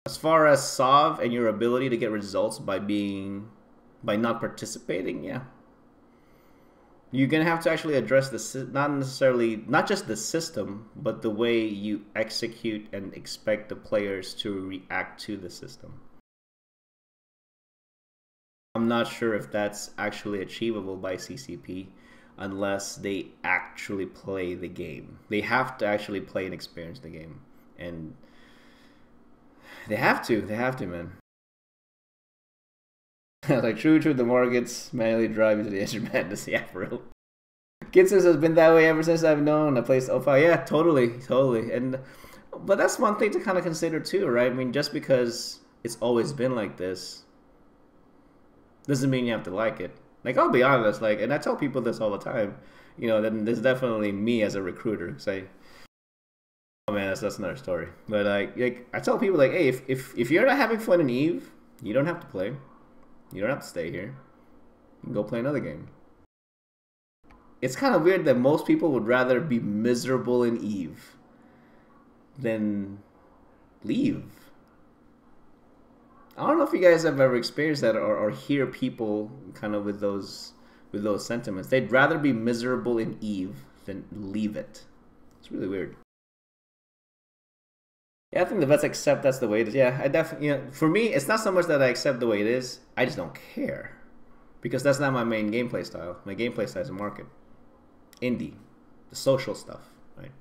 As far as Sov and your ability to get results by not participating, yeah. You're going to have to actually address not just the system, but the way you execute and expect the players to react to the system. I'm not sure if that's actually achievable by CCP unless they actually play the game. They have to actually play and experience the game. And they have to, man. Like, true, the markets manually drive into the edge of madness. Yeah, for real. Kitsus has been that way ever since I've known. I play OFI. Yeah, totally. But that's one thing to kind of consider too, right? I mean, just because it's always been like this doesn't mean you have to like it. Like, I'll be honest, like, and I tell people this all the time, then there's definitely me as a recruiter say, oh man, that's another story. But like I tell people, like, hey, if you're not having fun in Eve, you don't have to play. You don't have to stay here. You can go play another game. It's kind of weird that most people would rather be miserable in Eve than leave. I don't know if you guys have ever experienced that or hear people kind of with those sentiments. They'd rather be miserable in Eve, then leave it. It's really weird. Yeah, I think the vets accept that's the way it is. Yeah, I definitely, for me, it's not so much that I accept the way it is. I just don't care. Because that's not my main gameplay style. My gameplay style is market. Indie. The social stuff, right?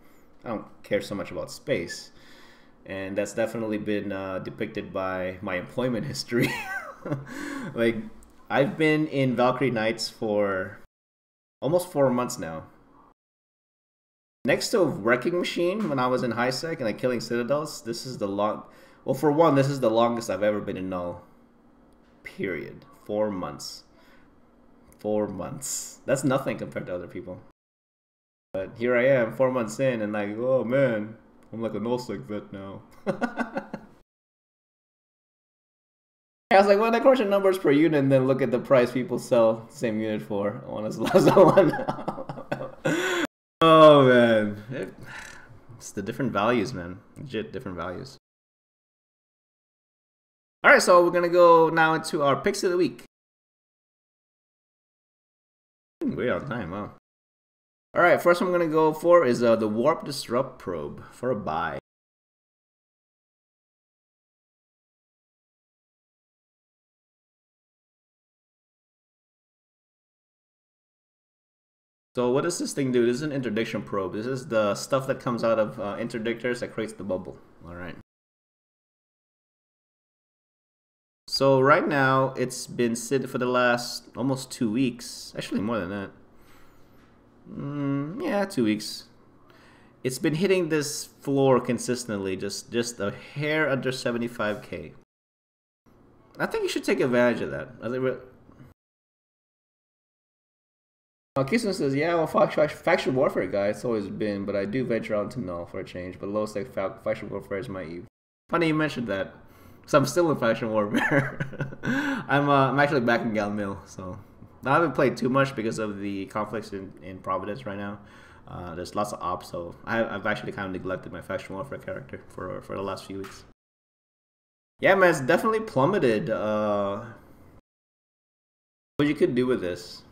I don't care so much about space. And that's definitely been depicted by my employment history. Like, I've been in Valkyrie Knights for almost 4 months now. Next to Wrecking Machine, when I was in high sec and like killing citadels, this is the well, for one, this is the longest I've ever been in null. Period. 4 months. 4 months. That's nothing compared to other people. But here I am, 4 months in, and like, oh man, I'm like a null-sec vet now. I was like, well, I crunch numbers per unit and then look at the price people sell the same unit for. I want to last one. Oh man, it's the different values, man. Legit different values. All right, so we're gonna go now into our picks of the week. Way on time, wow. All right, first one I'm gonna go for is the Warp Disrupt probe for a buy. So what does this thing do? This is an interdiction probe. This is the stuff that comes out of interdictors that creates the bubble. All right. So right now, it's been sitting for the last almost 2 weeks. Actually, more than that. Yeah, 2 weeks. It's been hitting this floor consistently, just a hair under 75k. I think you should take advantage of that. Keystone says, yeah, well, faction warfare guy, it's always been, but I do venture out to null for a change, but low sec faction warfare is my eve. Funny you mentioned that, because I'm still in faction warfare. I'm actually back in Galmil, so I haven't played too much because of the conflicts in Providence right now. There's lots of ops, so I've actually kind of neglected my faction warfare character for the last few weeks. Yeah, man, it's definitely plummeted. What you could do with this.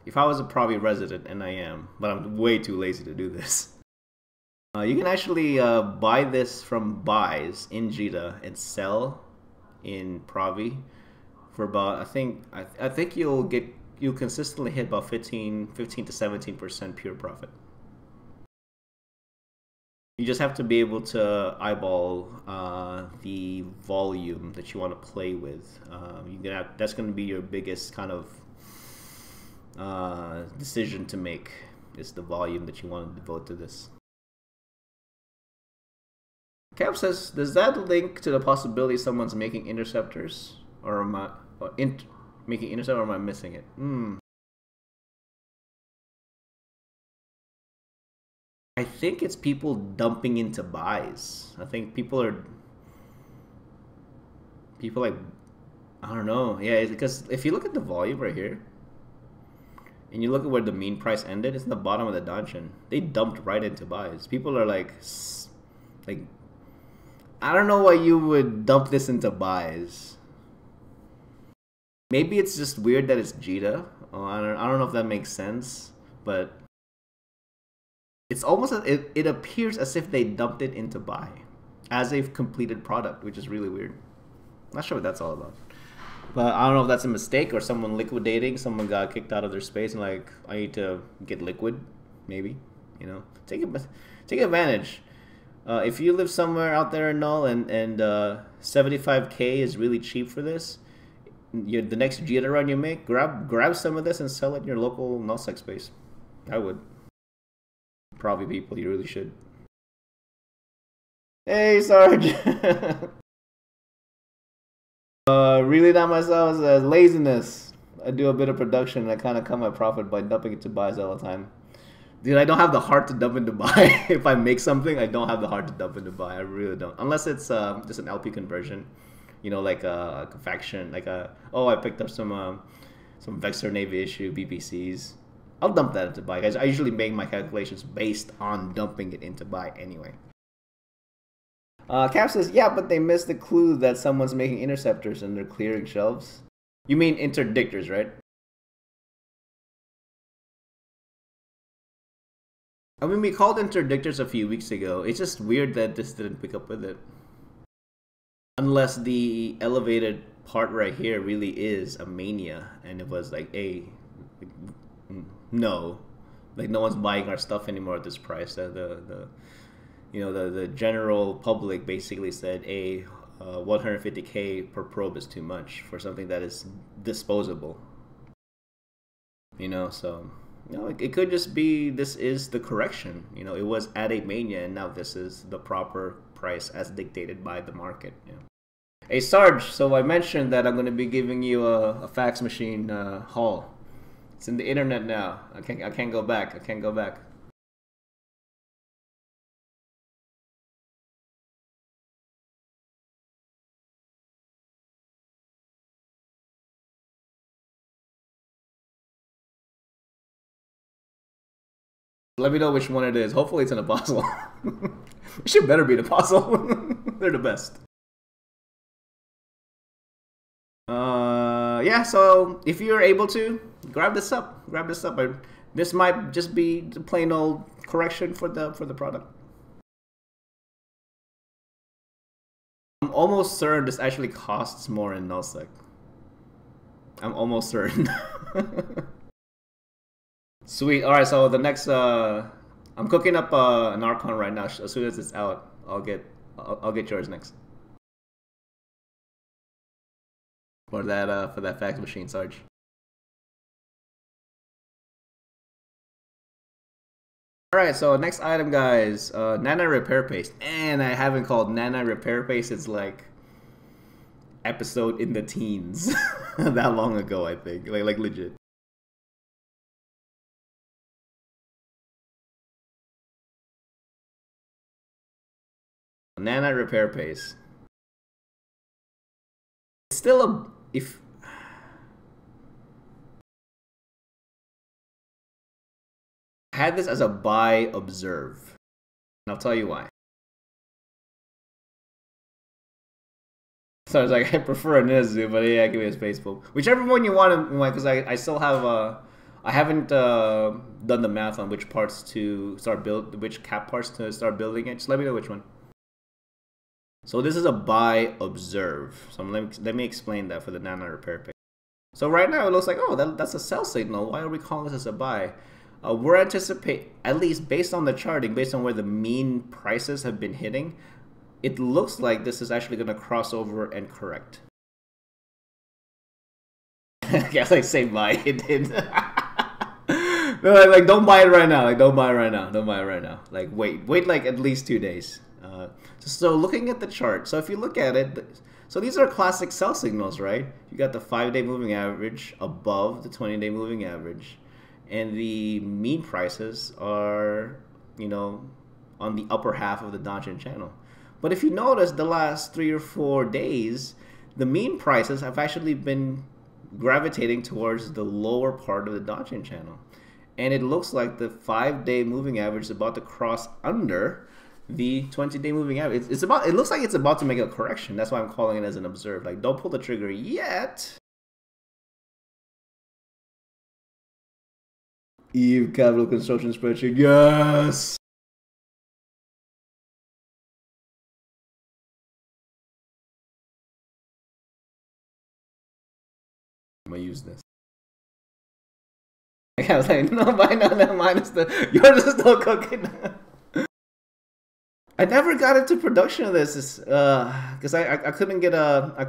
If I was a Provi resident, and I am, but I'm way too lazy to do this, you can actually buy this from buys in Jita and sell in Provi for about, I think you'll consistently hit about 15 to 17% pure profit. You just have to be able to eyeball the volume that you want to play with. That's going to be your biggest kind of decision to make, is the volume that you want to devote to this. Cap says, does that link to the possibility someone's making interceptors, or am I making intercept, or am I missing it? I think it's people dumping into buys. I think people like, I don't know. Yeah, because if you look at the volume right here, and you look at where the mean price ended, it's in the bottom of the dungeon. They dumped right into buys. People are like, I don't know why you would dump this into buys. Maybe it's just weird that it's Jita. I don't know if that makes sense, but it's almost, it appears as if they dumped it into buy as a completed product, which is really weird. Not sure what that's all about. But I don't know if that's a mistake or someone liquidating. Someone got kicked out of their space and like, I need to get liquid, maybe. You know, take advantage. If you live somewhere out there in null and 75k is really cheap for this, the next Jita run you make, grab some of this and sell it in your local nullsec space. I would. Probably people, you really should. Hey, Sarge. Really not myself, as laziness. I do a bit of production and I kind of cut my profit by dumping it to buys all the time. Dude, I don't have the heart to dump into buy. If I make something, I don't have the heart to dump into buy. I really don't. Unless it's just an LP conversion. You know, like a faction, like oh, I picked up some Vexor Navy issue BPCs. I'll dump that into buy, guys. I usually make my calculations based on dumping it into buy anyway. Cap says, yeah, but they missed the clue that someone's making interceptors and they're clearing shelves. You mean interdictors, right? I mean, we called interdictors a few weeks ago. It's just weird that this didn't pick up with it. Unless the elevated part right here really is a mania, and it was like, no, like no one's buying our stuff anymore at this price. The general public basically said, 150K per probe is too much for something that is disposable. So it could just be this is the correction. It was at a mania, and now this is the proper price as dictated by the market. Hey Sarge, so I mentioned that I'm going to be giving you a fax machine haul. It's in the internet now. I can't go back. I can't go back. Let me know which one it is. Hopefully it's an apostle. It should better be an apostle. They're the best. Yeah, so if you're able to, grab this up. This might just be the plain old correction for the product. I'm almost certain this actually costs more in nullsec. I'm almost certain. Sweet. All right. So the next, I'm cooking up an Archon right now. As soon as it's out, I'll get yours next. For that fax machine, Sarge. All right. So next item, guys, Nana repair paste, and I haven't called Nana repair paste. It's like episode in the teens, that long ago, I think. Like legit. Nana repair paste. It's still I had this as a buy observe, and I'll tell you why. So I was like, I prefer a Nizu, but yeah, give me a space bolt. Whichever one you want, because I still have I haven't done the math on which parts to start which cap parts to start building it. Just let me know which one. So this is a buy observe. So let me explain that for the Nana repair page. So right now it looks like, oh, that's a sell signal. Why are we calling this as a buy? We're anticipating, at least based on the charting, based on where the mean prices have been hitting, it looks like this is actually going to cross over and correct. Yeah, like say buy. It did. Like don't buy it right now. Like don't buy it right now. Don't buy it right now. Like wait like at least 2 days. So looking at the chart, so if you look at it, so these are classic sell signals, right? You got the 5-day moving average above the 20-day moving average, and the mean prices are, on the upper half of the Dodgin channel. But if you notice, the last 3 or 4 days, the mean prices have actually been gravitating towards the lower part of the Dodgin channel. And it looks like the 5-day moving average is about to cross under the 20-day moving average. It looks like it's about to make a correction. That's why I'm calling it as an observe. Like, don't pull the trigger yet. Eve capital construction spreadsheet. Yes. I'm gonna use this. I was like, no, mine is yours is still cooking. I never got into production of this, because I couldn't get a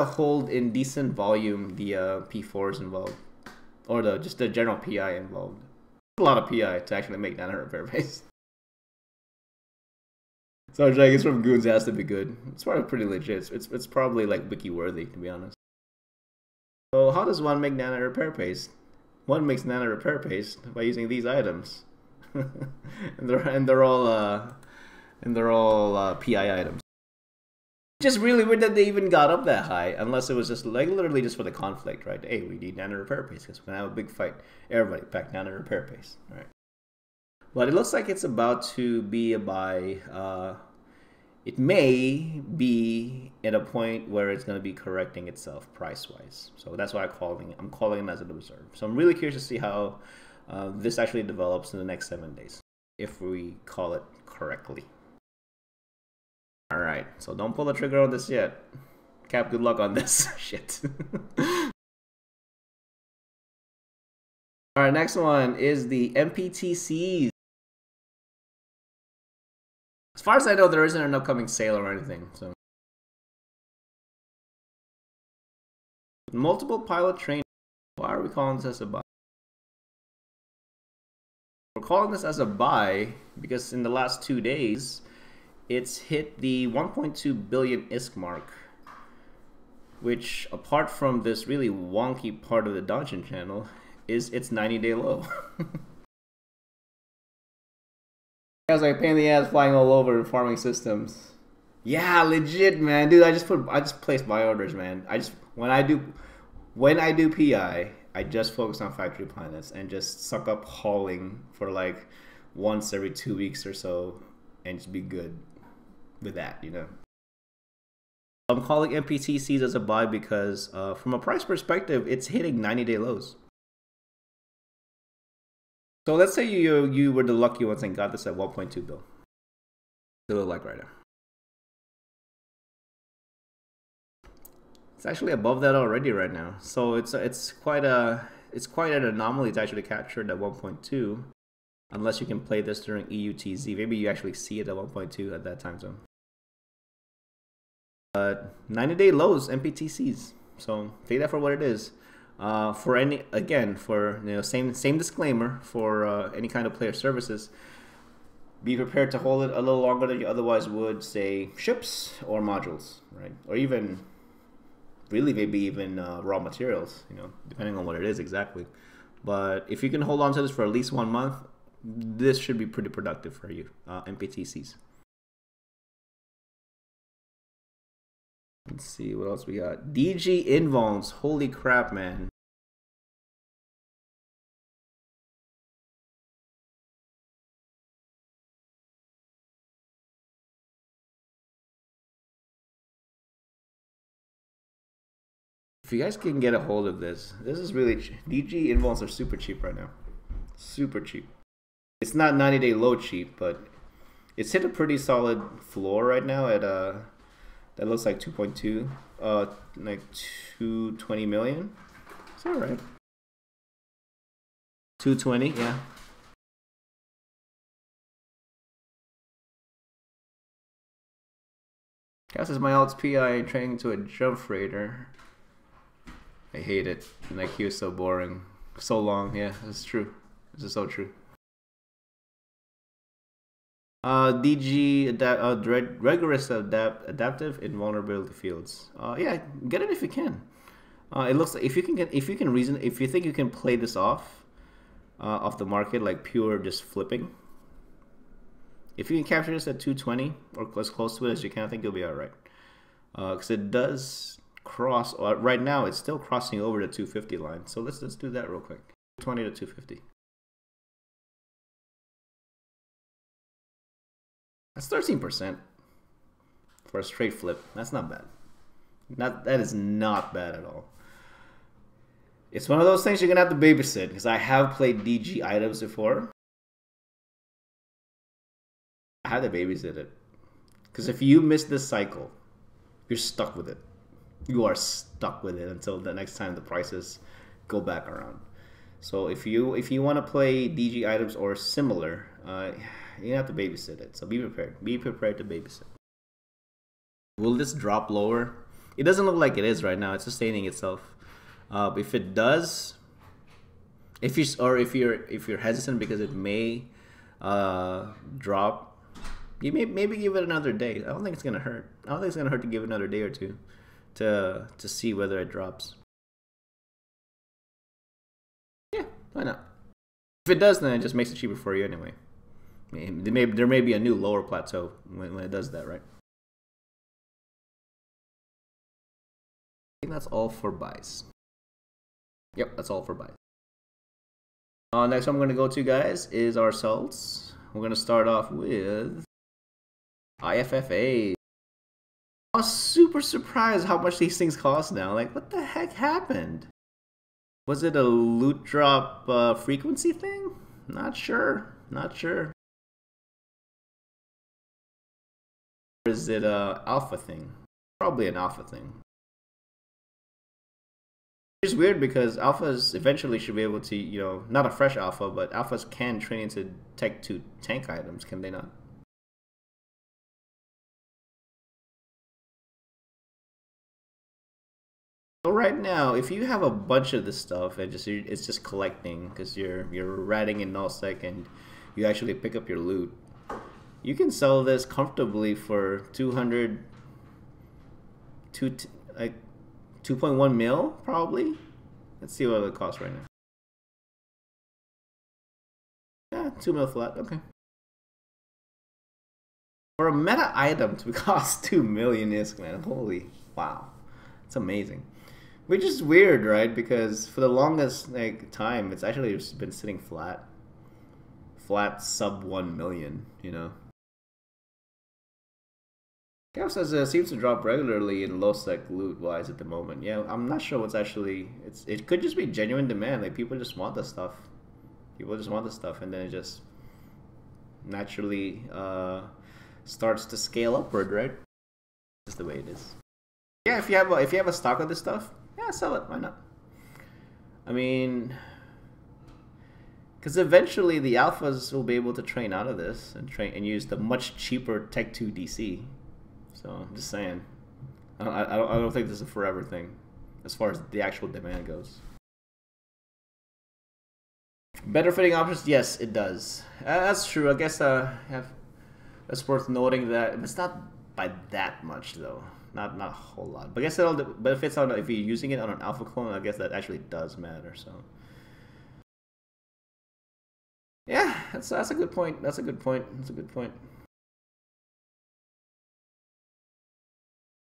hold in decent volume. The P4s involved, or just the general PI involved. A lot of PI to actually make Nana repair base. So I guess from Goons, it has to be good. It's probably pretty legit. It's probably like wiki worthy, to be honest. So how does one make Nana repair paste? One makes Nana repair paste by using these items. and they're all PI items. Just really weird that they even got up that high, unless it was just like literally just for the conflict, right? Hey, we need Nana repair paste because we're gonna have a big fight. Everybody pack Nana repair paste. All right. But it looks like it's about to be a buy. It may be at a point where it's going to be correcting itself price-wise. So that's why I'm calling it as an observe. So I'm really curious to see how This actually develops in the next 7 days, if we call it correctly. All right, so don't pull the trigger on this yet. Cap, good luck on this. Shit. All right, next one is the MPTCs. As far as I know, there isn't an upcoming sale or anything. So, multiple pilot training. Why are we calling this as a buy? We're calling this as a buy because in the last 2 days, it's hit the 1.2 billion ISK mark, which, apart from this really wonky part of the Dungeon channel, is its 90-day low. I was like pain in the ass flying all over farming systems. Yeah, legit, man, dude. I just place buy orders, man. When I do PI, I just focus on factory planets and just suck up hauling for like once every 2 weeks or so, and just be good with that, you know. I'm calling MPTCs as a buy because from a price perspective, it's hitting 90-day lows. So let's say you were the lucky ones and got this at 1.2 bill. It look like right now. It's actually above that already right now. So it's quite an anomaly to actually capture it at 1.2, unless you can play this during EUTZ. Maybe you actually see it at 1.2 at that time zone. 90-day lows, MPTCs. So take that for what it is. For same disclaimer for any kind of player services. Be prepared to hold it a little longer than you otherwise would, say, ships or modules, right? Or even, really, maybe even raw materials, you know, depending on what it is exactly. But if you can hold on to this for at least 1 month, this should be pretty productive for you, MPTCs. Let's see what else we got. DG Invulns. Holy crap, man. If you guys can get a hold of this, this is really cheap. DG Invulns are super cheap right now. Super cheap. It's not 90-day low cheap, but it's hit a pretty solid floor right now at that looks like 2.2, like 220 million. It's all right. 220, yeah. Guess is my alt's PI training to a jump freighter. I hate it. Like, he was so boring. So long, yeah, that's true. This is so true. DG rigorous adaptive invulnerability fields. Yeah, get it if you can. It looks like if you think you can play this off the market, like pure just flipping. If you can capture this at 220 or as close to it as you can, I think you'll be all right. Because it does cross. Right now, it's still crossing over the 250 line. So let's do that real quick. 20 to 250. That's 13% for a straight flip. That's not bad. That is not bad at all. It's one of those things you're gonna have to babysit, because I have played DG items before. I had to babysit it, because if you miss this cycle, you're stuck with it. You are stuck with it until the next time the prices go back around. So if you want to play DG items or similar, you have to babysit it. So be prepared. Be prepared to babysit. Will this drop lower? It doesn't look like it is right now. It's sustaining itself. If it does, if you're hesitant because it may drop, you maybe give it another day. I don't think it's gonna hurt. I don't think it's gonna hurt to give it another day or two to see whether it drops. Yeah, why not? If it does, then it just makes it cheaper for you anyway. There may be a new lower plateau when it does that, right? I think that's all for buys. Yep, that's all for buys. Next one I'm going to go to, guys, is our salts. We're going to start off with IFFA. I was super surprised how much these things cost now. Like, what the heck happened? Was it a loot drop frequency thing? Not sure. Not sure. Or is it a alpha thing? Probably an alpha thing. It's weird because alphas eventually should be able to, you know, not a fresh alpha, but alphas can train into Tech 2 tank items, can they not? So right now, if you have a bunch of this stuff and it's just collecting because you're ratting in nullsec and you actually pick up your loot, you can sell this comfortably for 2.1 mil probably. Let's see what it costs right now. Yeah, 2 mil flat. Okay. For a meta item to cost 2 million ISK, man, holy wow, it's amazing. Which is weird, right? Because for the longest time, it's actually just been sitting flat sub 1 million. You know. Cap says it seems to drop regularly in low sec loot wise at the moment. Yeah, I'm not sure what's actually. It could just be genuine demand. Like people just want the stuff. People just want the stuff, and then it just naturally starts to scale upward, right? That's the way it is. Yeah, if you have a stock of this stuff, yeah, sell it. Why not? I mean, because eventually the alphas will be able to train out of this and use the much cheaper Tech 2 DC. So I'm just saying, I don't think this is a forever thing, as far as the actual demand goes. Better fitting options, yes, it does. That's true. I guess that's worth noting that it's not by that much though. Not a whole lot. But I guess but if you're using it on an alpha clone, I guess that actually does matter. So yeah, that's a good point. That's a good point. That's a good point.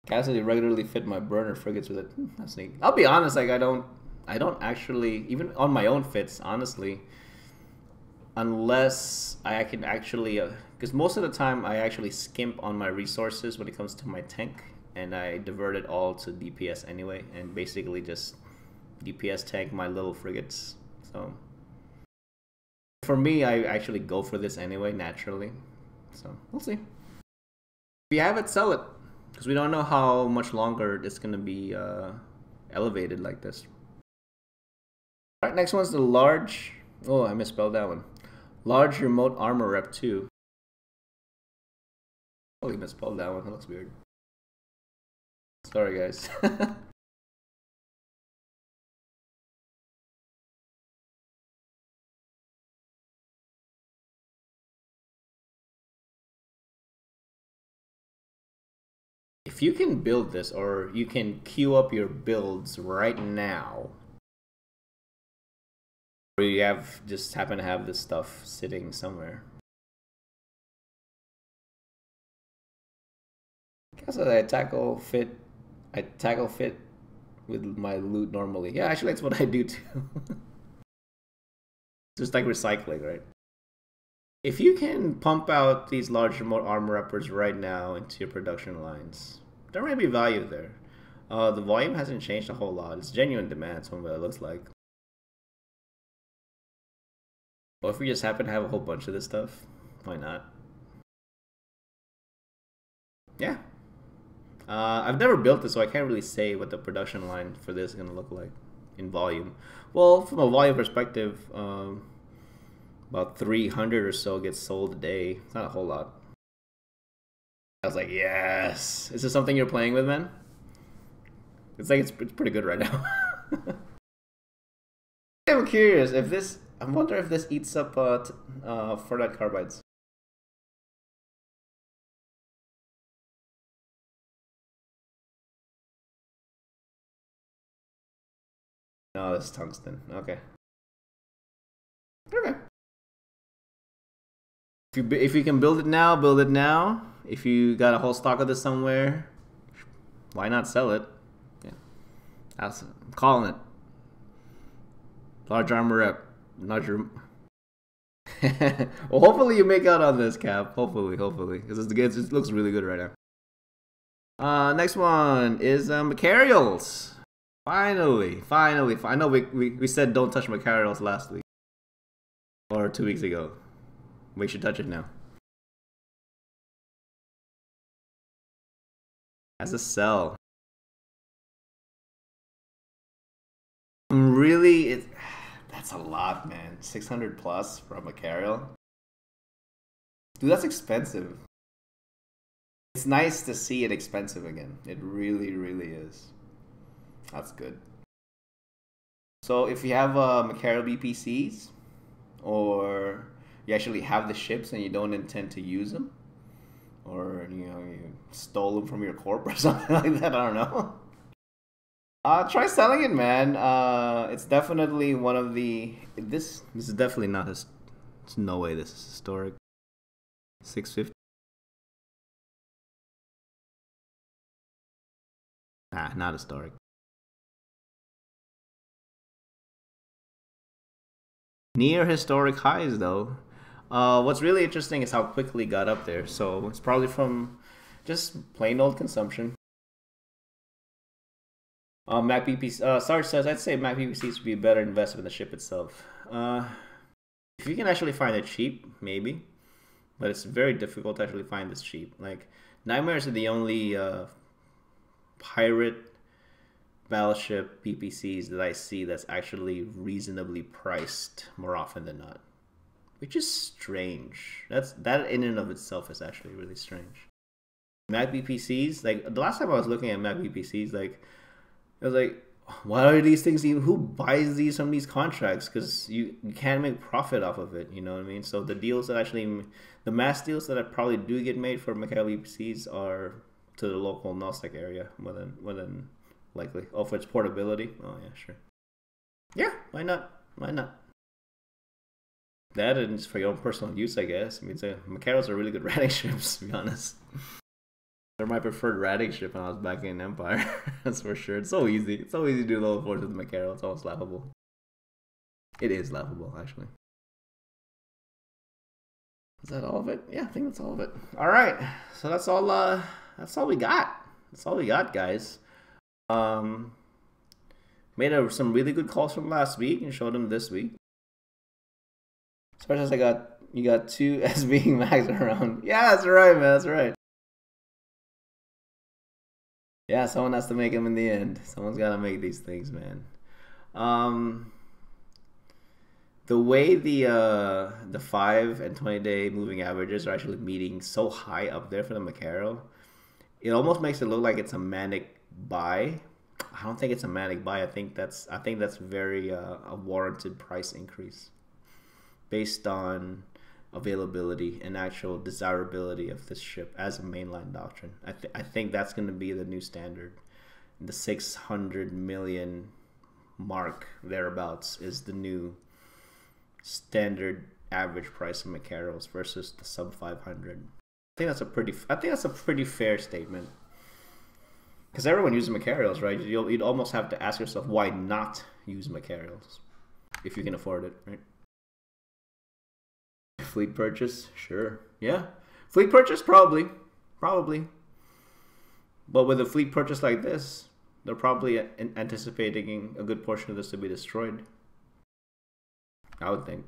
Cassidy regularly fit my burner frigates with it. That's neat. I'll be honest, like I don't actually, even on my own fits, honestly, unless I can actually, because most of the time I actually skimp on my resources when it comes to my tank, and I divert it all to DPS anyway, and basically just DPS tank my little frigates. So for me, I actually go for this anyway, naturally. So we'll see. If you have it, sell it. Because we don't know how much longer it's going to be elevated like this. Alright, next one's the large... Oh, I misspelled that one. Large remote armor rep 2. Holy, misspelled that one. That looks weird. Sorry, guys. If you can build this, or you can queue up your builds right now, or you just happen to have this stuff sitting somewhere. I guess I tackle fit with my loot normally. Yeah, actually that's what I do too. Just like recycling, right? If you can pump out these large remote armor uppers right now into your production lines, there might be value there. The volume hasn't changed a whole lot. It's genuine demand, from what it looks like. But if we just happen to have a whole bunch of this stuff, why not? Yeah. I've never built this, so I can't really say what the production line for this is going to look like in volume. Well, from a volume perspective, about 300 or so gets sold a day. It's not a whole lot. I was like, yes. Is this something you're playing with, man? It's like it's pretty good right now. I'm curious if this. I wonder if this eats up Fortnite carbides. No, this is tungsten. Okay. Okay. If you can build it now, build it now. If you got a whole stock of this somewhere, why not sell it? Yeah, I'm calling it. Large armor rep. Larger. Well, hopefully you make out on this, Cap. Hopefully, because it looks really good right now. Next one is Macarials. Finally. I know we said don't touch Macaros last week. Or 2 weeks ago. We should touch it now. As a sell. Really, that's a lot, man. 600 plus for a Macarial. Dude, that's expensive. It's nice to see it expensive again. It really, really is. That's good. So if you have Macarial BPCs, or you actually have the ships and you don't intend to use them, or you stole them from your corp or something like that, I don't know. Try selling it, man. It's definitely one of the. This is definitely not his. There's no way this is historic. 650. Nah, not historic. Near historic highs, though. What's really interesting is how quickly it got up there. So it's probably from just plain old consumption. Mac BPC. Sarge says, I'd say Mac BPCs would be a better investment in the ship itself. If you can actually find it cheap, maybe. But it's very difficult to actually find this cheap. Like, Nightmares are the only pirate battleship BPCs that I see that's actually reasonably priced more often than not. Which is strange. That in and of itself is actually really strange. Mac BPCs, like, the last time I was looking at Mac BPCs, like, I was like, why are these things even, who buys these from these contracts? Because you can't make profit off of it, you know what I mean? So the deals that actually, the mass deals that probably do get made for Macau BPCs are to the local NOSEC area more than likely. Oh, for its portability? Oh yeah, sure. Yeah, why not? Why not? That and it's for your own personal use, I guess. I mean, Macaros are really good ratting ships, to be honest. They're my preferred ratting ship when I was back in Empire. That's for sure. It's so easy. It's so easy to do level 4 with the Macaro. It's almost laughable. It is laughable, actually. Is that all of it? Yeah, I think that's all of it. All right. So that's all we got. That's all we got, guys. Made some really good calls from last week and showed them this week. Especially as you got 2 as being max around. Yeah, that's right, man. That's right. Yeah, someone has to make them in the end. Someone's got to make these things, man. The way the 5 and 20-day moving averages are actually meeting so high up there for the Macaro, it almost makes it look like it's a manic buy. I don't think it's a manic buy. I think that's very a warranted price increase based on availability and actual desirability of this ship as a mainline doctrine. I think that's going to be the new standard. The 600 million mark thereabouts is the new standard average price of Macaros versus the sub 500. I think that's a pretty fair statement. Because everyone uses Macaros, right? You'd almost have to ask yourself why not use Macaros if you can afford it, right? Fleet purchase, sure, yeah. Fleet purchase, probably. But with a fleet purchase like this, they're probably anticipating a good portion of this to be destroyed. I would think.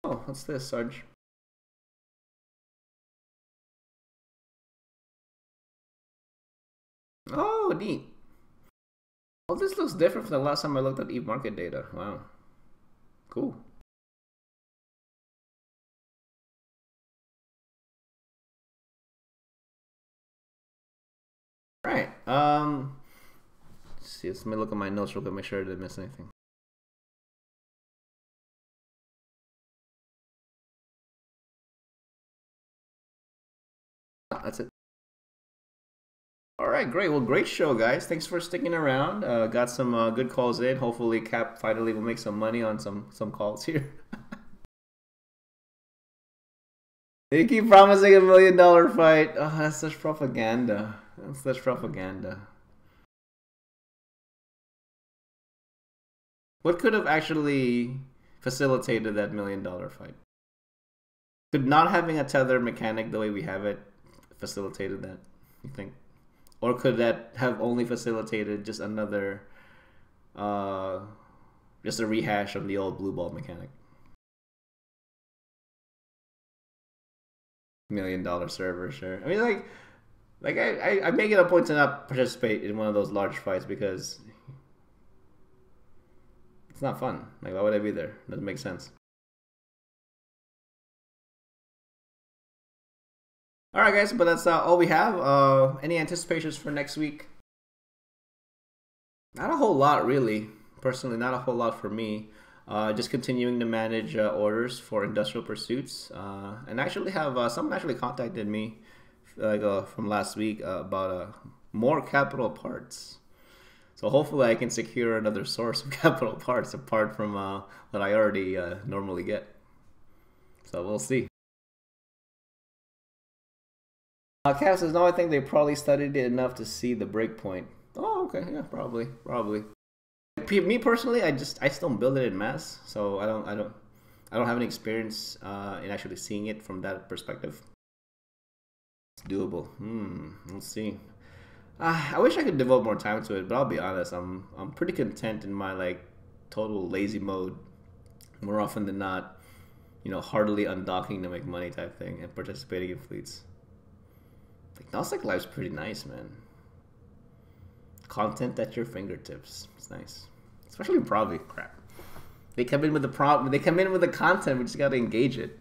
Oh, what's this, Sarge? Oh, neat. Oh, this looks different from the last time I looked at e-market data. Wow. Cool. Right. Let's see. Let me look at my notes real quick. Make sure I didn't miss anything. That's it. All right, great. Well, great show, guys. Thanks for sticking around. Got some good calls in. Hopefully, Cap finally will make some money on some calls here. They keep promising $1 million fight. Oh, that's such propaganda. That's such propaganda. What could have actually facilitated that $1 million fight? Could not having a tether mechanic the way we have it facilitated that, you think? or could that have only facilitated just another, just a rehash of the old blue ball mechanic? $1 million server, sure. I mean, I make it a point to not participate in one of those large fights because it's not fun. Like, why would I be there? Doesn't make sense. All right, guys, but that's all we have. Any anticipations for next week? Not a whole lot, really. Personally, not a whole lot for me. Just continuing to manage orders for industrial pursuits, and actually have someone actually contacted me from last week about more capital parts. So hopefully I can secure another source of capital parts apart from what I already normally get. So we'll see. Cav says, no, I think they probably studied it enough to see the breakpoint. Oh, okay, yeah, probably. Me personally, I still don't build it in mass, so I don't have any experience in actually seeing it from that perspective. It's doable. Let's see. I wish I could devote more time to it, but I'll be honest, I'm pretty content in my like total lazy mode. More often than not, heartily undocking to make money type thing and participating in fleets. Like Nosec Life's pretty nice, man. Content at your fingertips. It's nice. Especially in Provi. Crap. They come in with the content, we just gotta engage it.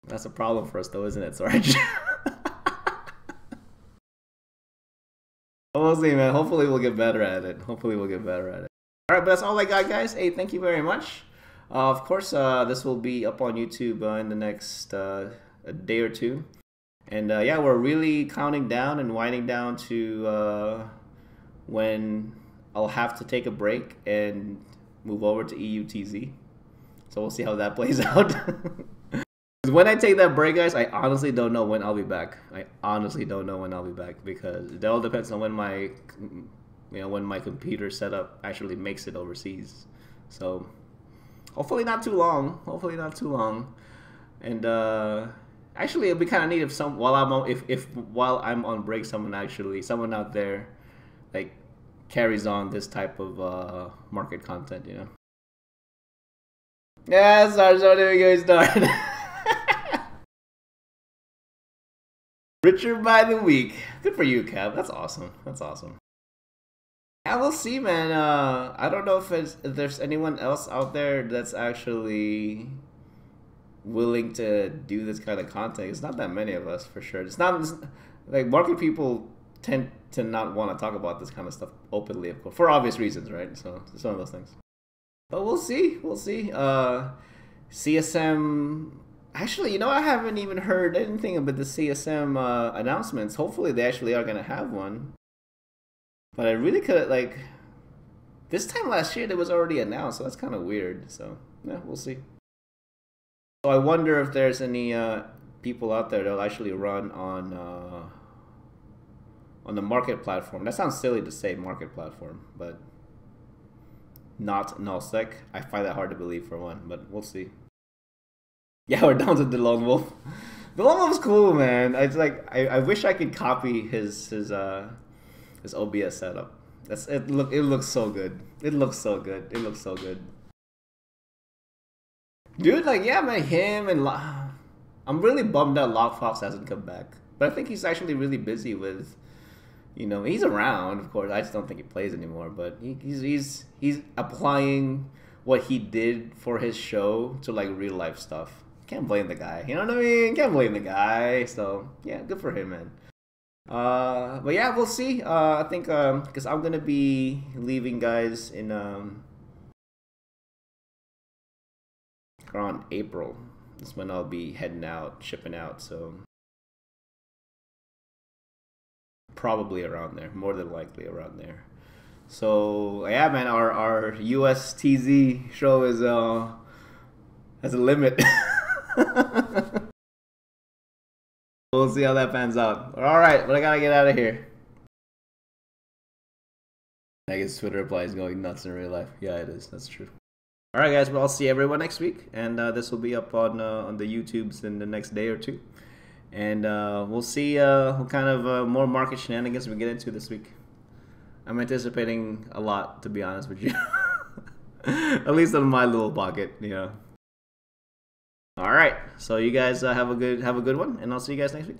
That's a problem for us though, isn't it, Sarge? We'll see, man. Hopefully we'll get better at it. Alright, but that's all I got, guys. Hey, thank you very much. Of course, this will be up on YouTube in the next a day or two. And yeah, we're really counting down and winding down to when I'll have to take a break and move over to EUTZ. So we'll see how that plays out. When I take that break, guys, I honestly don't know when I'll be back. Because it all depends on when my computer setup actually makes it overseas. So hopefully not too long. And actually, it'd be kind of neat if while I'm on break, someone out there like carries on this type of market content, Yeah, sorry, don't even get me started. Richer by the week. Good for you, Cav. That's awesome. Yeah, we'll see, man. I don't know if there's anyone else out there that's actually willing to do this kind of content. It's not that many of us, for sure. It's like market people tend to not want to talk about this kind of stuff openly, of course, for obvious reasons, right? So it's one of those things. But we'll see. CSM. Actually, I haven't even heard anything about the CSM announcements. Hopefully, they actually are gonna have one. But I really could this time last year, it was already announced, so that's kind of weird. So yeah, we'll see. So I wonder if there's any people out there that'll actually run on the market platform. That sounds silly to say market platform, but not nullsec. I find that hard to believe for one, but we'll see. Yeah, we're down to the Lone Wolf. The Lone Wolf's cool, man. It's like I wish I could copy his OBS setup. It looks so good. Dude, like, yeah, man, him and I'm really bummed out Lockfox hasn't come back. But I think he's actually really busy with, he's around, of course. I just don't think he plays anymore. But he's applying what he did for his show to like real life stuff. Can't blame the guy. You know what I mean? Can't blame the guy. So yeah, good for him, man. But yeah, we'll see. I think because I'm gonna be leaving, guys, in around April. That's when I'll be heading out, shipping out. So probably around there, more than likely around there. So yeah, man, our USTZ show is has a limit. We'll see how that pans out. All right, but I gotta get out of here. I guess Twitter reply is going nuts in real life. Yeah, it is. That's true. All right, guys. Well, I'll see everyone next week, and this will be up on the YouTubes in the next day or two. And we'll see what kind of more market shenanigans we get into this week. I'm anticipating a lot, to be honest with you. At least in my little pocket, you know. All right, so you guys have a good one, and I'll see you guys next week.